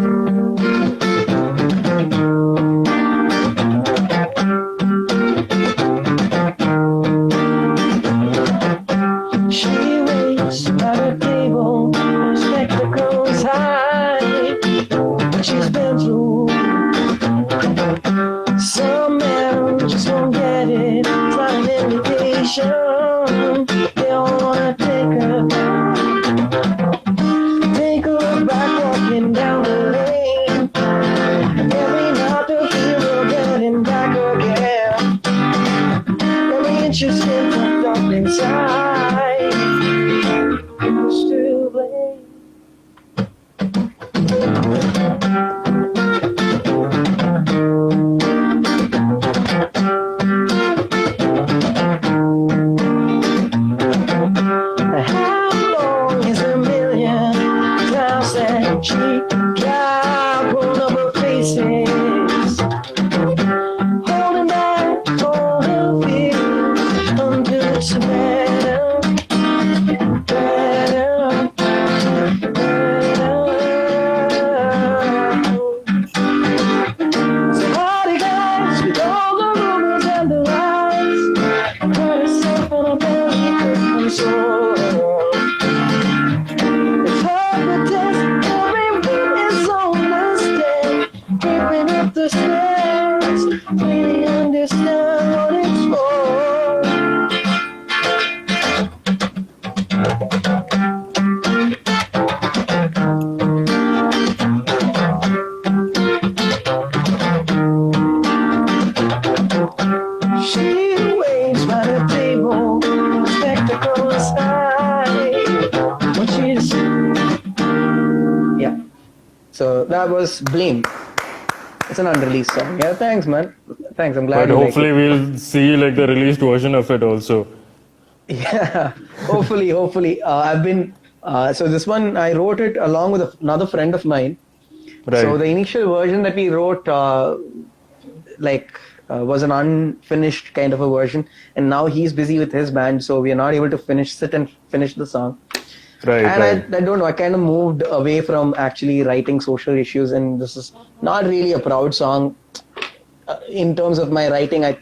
sense. Really understand what it's for. She waits by the table, spectacle aside. What she's yeah. So that was Blame. It's an unreleased song. Yeah, thanks, man. Thanks. I'm glad But you like hopefully it. we'll see like the released version of it also. Yeah, hopefully. I've been so this one I wrote it along with another friend of mine. So Right. the initial version that we wrote, was an unfinished kind of a version, and now he's busy with his band, so we are not able to sit and finish the song. Right, And right. I don't know, I kind of moved away from actually writing social issues, and this is not really a proud song. In terms of my writing, I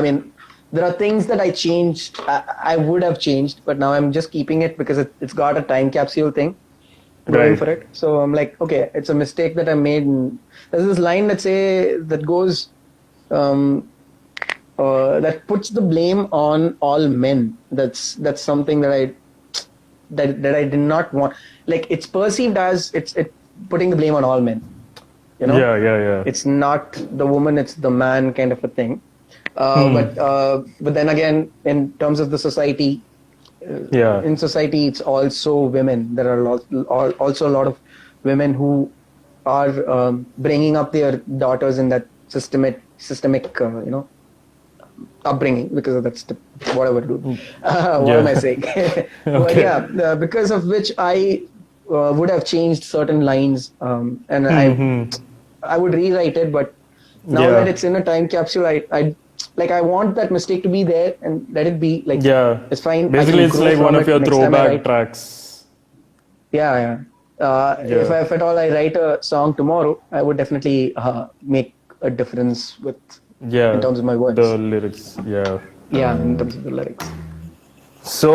mean, there are things that I would have changed, but now I'm just keeping it because it's got a time capsule thing going Right. for it. So I'm like, okay, it's a mistake that I made. And there's this line that goes, that puts the blame on all men. That's something that I did not want. Like, it's perceived as it's putting the blame on all men. You know, Yeah. it's not the woman, it's the man kind of a thing. Hmm. But then again, in terms of the society, Yeah. in society, it's also women. There are also a lot of women who are bringing up their daughters in that systemic, upbringing, because of that's whatever, dude. What am I Yeah. saying? But Okay. yeah, because of which I would have changed certain lines, and Hmm. I would rewrite it. But now that Yeah. it's in a time capsule, I want that mistake to be there and let it be. Like, Yeah. it's fine. I Basically, can it's grow like one from of it your next time I throwback write. tracks. Yeah. Yeah. If at all I write a song tomorrow, I would definitely make a difference in Yeah. terms of my words. The lyrics. Yeah. Yeah, in terms of the lyrics. So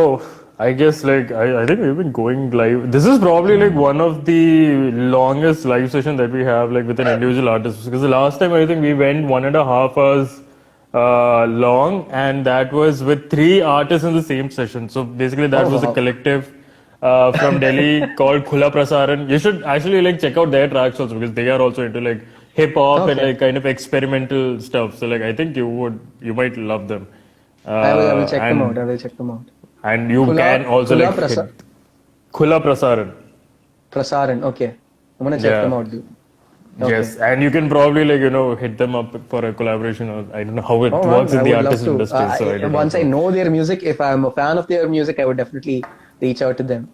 I guess like I think we've been going live. This is probably like one of the longest live session that we have like with an individual artist, because the last time I think we went 1.5 hours long, and that was with three artists in the same session. So basically that Oh was a wow. collective from Delhi called Khula Prasaran. You should actually like check out their tracks also, because they are also into like hip hop and Okay. like kind of experimental stuff. So like I think you might love them. I will check them out. And I will check them out. you can Kula also Kula like hit Khula Prasaran. Prasaran. Okay. I'm gonna check them Yeah. out, dude. Okay. Yes, and you can probably like hit them up for a collaboration, or I don't know how it Oh works man, in I the would love artist to. industry, so I do not Once I know. know their music, if I'm a fan of their music, I would definitely reach out to them.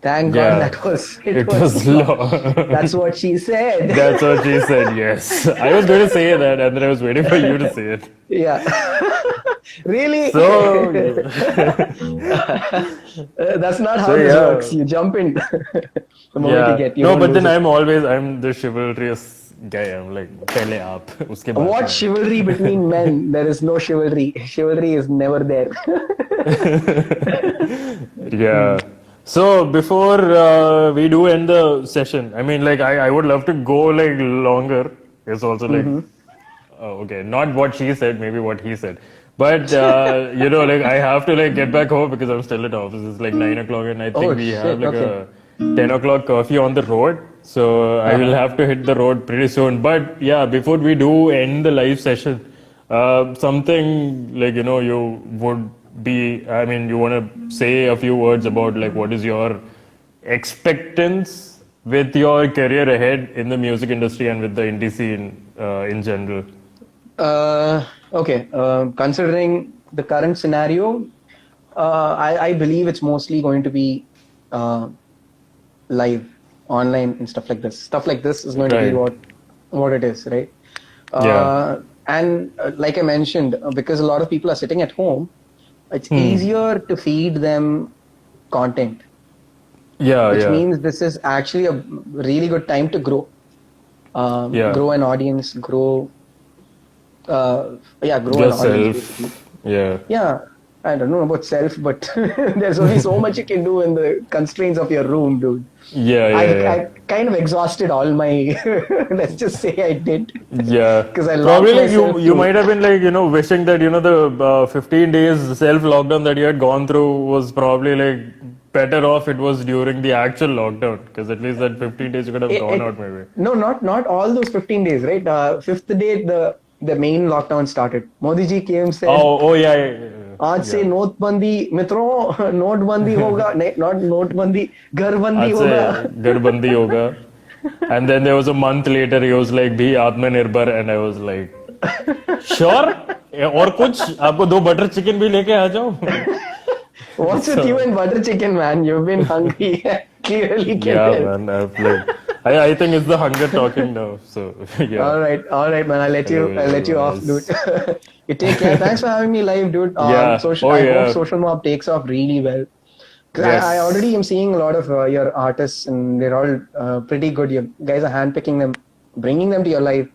Thank God Yeah, that was it it was was long. long. That's what she said. That's what she said. Yes, I was going to say that, and then I was waiting for you to say it. Yeah. Really? So yeah, That's not so how this yeah, works. You jump in the moment you yeah. get. You No, don't but lose then it. I'm the chivalrous guy. I'm like पहले आप उसके बाद What मैं. chivalry between men? There is no chivalry. Chivalry is never there. Yeah. So before we do end the session, I mean, like, I would love to go like longer. It's also like, okay, not what she said, maybe what he said. But like, I have to like get back home because I'm still at office. It's like 9 o'clock, and I think Oh we have shit. like Okay. a 10 o'clock curfew on the road. So I will Uh-huh. have to hit the road pretty soon. But yeah, before we do end the live session, something like you would be. I mean, you want to say a few words about like what is your expectance with your career ahead in the music industry and with the indie scene in general. Okay. Considering the current scenario, I believe it's mostly going to be uh, live, online, and stuff like this. Stuff like this is going to be Right. what it is, right? Yeah. And like I mentioned, because a lot of people are sitting at home, it's easier to feed them content, Yeah. which Yeah. means this is actually a really good time to grow, Yeah. grow an audience, grow an audience basically. Yourself. Yeah. Yeah. I don't know about self, but there's only so much you can do in the constraints of your room, dude. I kind of exhausted all my. Let's just say I did. Yeah. Because I locked Probably like myself you to. might have been like, wishing that, the 15 days self lockdown that you had gone through was probably like better off it was during the actual lockdown. Because at least that 15 days you could have gone out maybe. No, not all those 15 days, right? Fifth day, the main lockdown started. Modi ji came, said, Oh, yeah, yeah, yeah. आज से नोटबंदी मित्रों नोटबंदी होगा नहीं not नोटबंदी घरबंदी आज होगा से गठबंदी होगा. And then there was a month later, he was like, "Bhi Atmanirbhar," and I was like, "Sure." और कुछ आपको 2 बटर चिकन भी लेके आ जाओ. What's with you and butter chicken, man? You've been hungry. Clearly can Yeah, tell. man. I think it's the hunger talking now. So yeah. All right, man. I'll let you off, dude. You take care. Thanks for having me live, dude. Yeah. I hope Social Mob takes off really well. Because Yes. I already am seeing a lot of your artists, and they're all pretty good. You guys are handpicking them, bringing them to your life.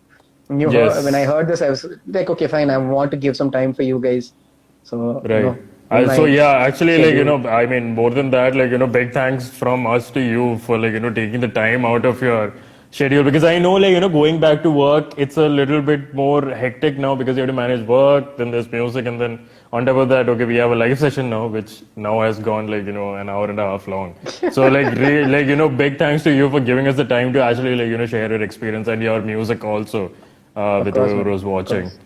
And Yes. when I heard this, I was like, okay, fine. I want to give some time for you guys. So Right. So yeah, actually, like, I mean, more than that, like, big thanks from us to you for like, taking the time out of your schedule, because I know, like, going back to work, it's a little bit more hectic now because you have to manage work, then there's music, and then on top of that, okay, we have a live session now, which now has gone like, an hour and a half long. So like, big thanks to you for giving us the time to actually like, share your experience and your music also with course, whoever man. was watching. Thanks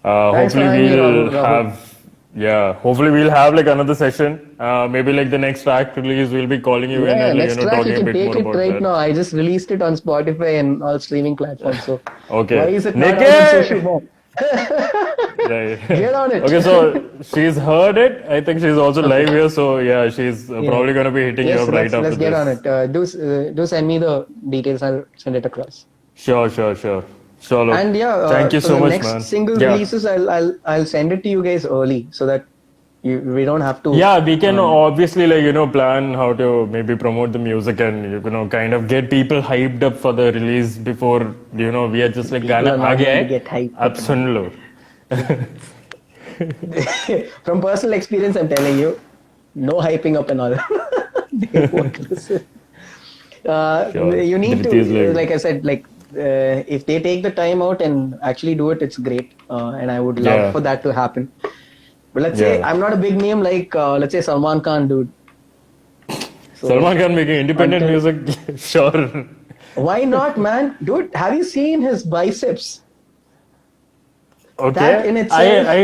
for Hopefully having me, we'll Rahul. have. Yeah, hopefully we'll have like another session. Maybe like the next track release, we'll be calling you in Yeah, and like, next track talking you a can bit take more it about right that. now. I just released it on Spotify and all streaming platforms. So Okay. why is it not Nikki! out on Social Mob? Right. Get on it. Okay, so she's heard it. I think she's also live here. So yeah, she's probably going to be hitting you Yes, up right after let's get this. on it. Do send me the details. I'll send it across. Sure. Look. And yeah, Thank you for so the much, next man. single Yeah. releases, I'll send it to you guys early so that we don't have to. Yeah, we can obviously like plan how to maybe promote the music and kind of get people hyped up for the release before we are just like People गाना are uh not गया going to है get hyped अब up. Soon low. From personal experience, I'm telling you, no hyping up and all. They won't listen. Sure. You need Dhriti is to, like I said, like if they take the time out and actually do it, it's great. And I would love Yeah. for that to happen. But let's say Yeah. I'm not a big name like let's say Salman Khan, dude. So Salman Khan making independent until- music, sure. why not, man? Dude, have you seen his biceps? Okay. That in itself- I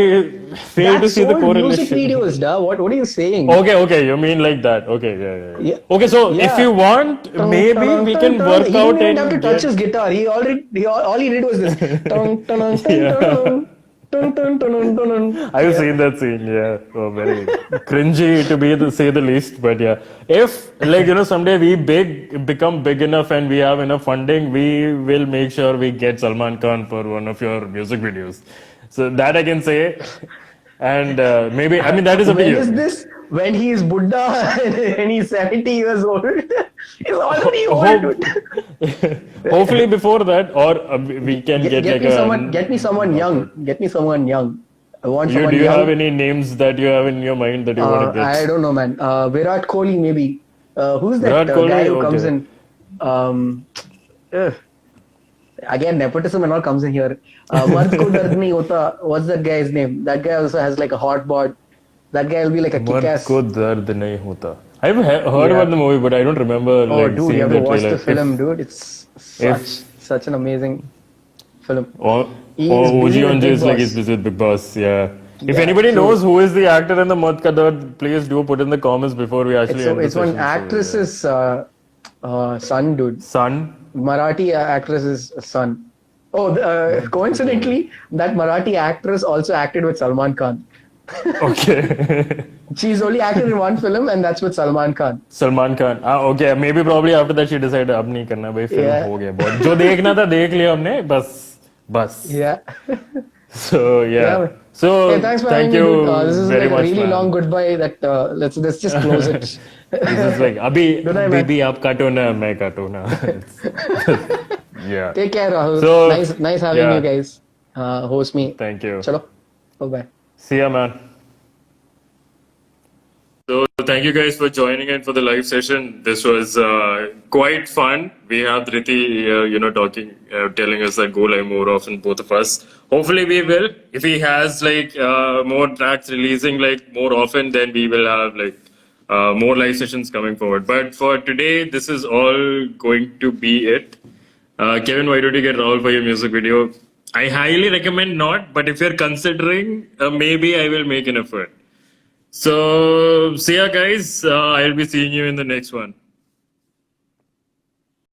fail to That's see the sold music correlation. videos, da. What are you saying? Okay, you mean like that. Okay, yeah. Yeah. Okay, so if Yeah. you want, maybe we can work he out didn't even have to and touch get... his guitar. All he did was this. Tung, tung, tung, tung, Yeah. tung, tung, tung, tung, tung, tung. I've seen that scene, yeah. Oh, very cringy to say the least, but yeah. If like someday we become big enough and we have enough funding, we will make sure we get Salman Khan for one of your music videos. So that I can say, and maybe I mean that is up to When you. is this? When he is Buddha and he's 70 years old. He's already old, dude. Hopefully before that, or we can get like Get me someone young. Get me someone young. I want Do someone you young. have any names that you have in your mind that you want to get? I don't know, man. Virat Kohli, maybe. Who's that Virat Kohli? guy who comes Okay. in? Uh, again, nepotism and all comes in here. Mard ko dard nahi hota. What's that guy's name? That guy also has like a hot bod. That guy will be like a मर्द kick-ass. को दर्द नहीं होता. I've heard Yeah. about the movie, but I don't remember Oh, like dude, you seeing have the to watch trailer. the film, dude. It's such an amazing film. He is OG busy with Onj Big is like Boss. he's busy with Big Boss. Yeah. If Yeah, anybody so- knows who is the actor in the Mad Ka Dard, please do put in the comments before we actually end the It's one session. So, actress's son, dude. Son. Marathi actress's son. Oh, coincidentally, that Marathi actress also acted with Salman Khan. Okay. She's only acted in one film, and that's with Salman Khan. Salman Khan. Okay. Maybe probably after that she decided अब नहीं करना भाई film Yeah. हो गया बहुत. जो देखना था देख लिया हमने बस. Yeah. So yeah. Yeah. So Hey, thanks for thank having you me, dude. This is very like a much, really man. long goodbye. That let's just close it. This is like अभी Good night, man. baby आप काटो ना मैं काटो ना. Yeah. Take care, Rahul. So, nice having yeah. you guys. Host me. Thank you. Chalo. Bye bye. See ya, man. So thank you guys for joining in for the live session. This was quite fun. We have Dhriti, talking, telling us that go live more often, both of us. Hopefully we will. If he has more tracks releasing like more often, then we will have more live sessions coming forward. But for today, this is all going to be it. Kevin, why don't you get Rahul for your music video? I highly recommend not, but if you're considering, maybe I will make an effort. So, see ya, guys. I'll be seeing you in the next one.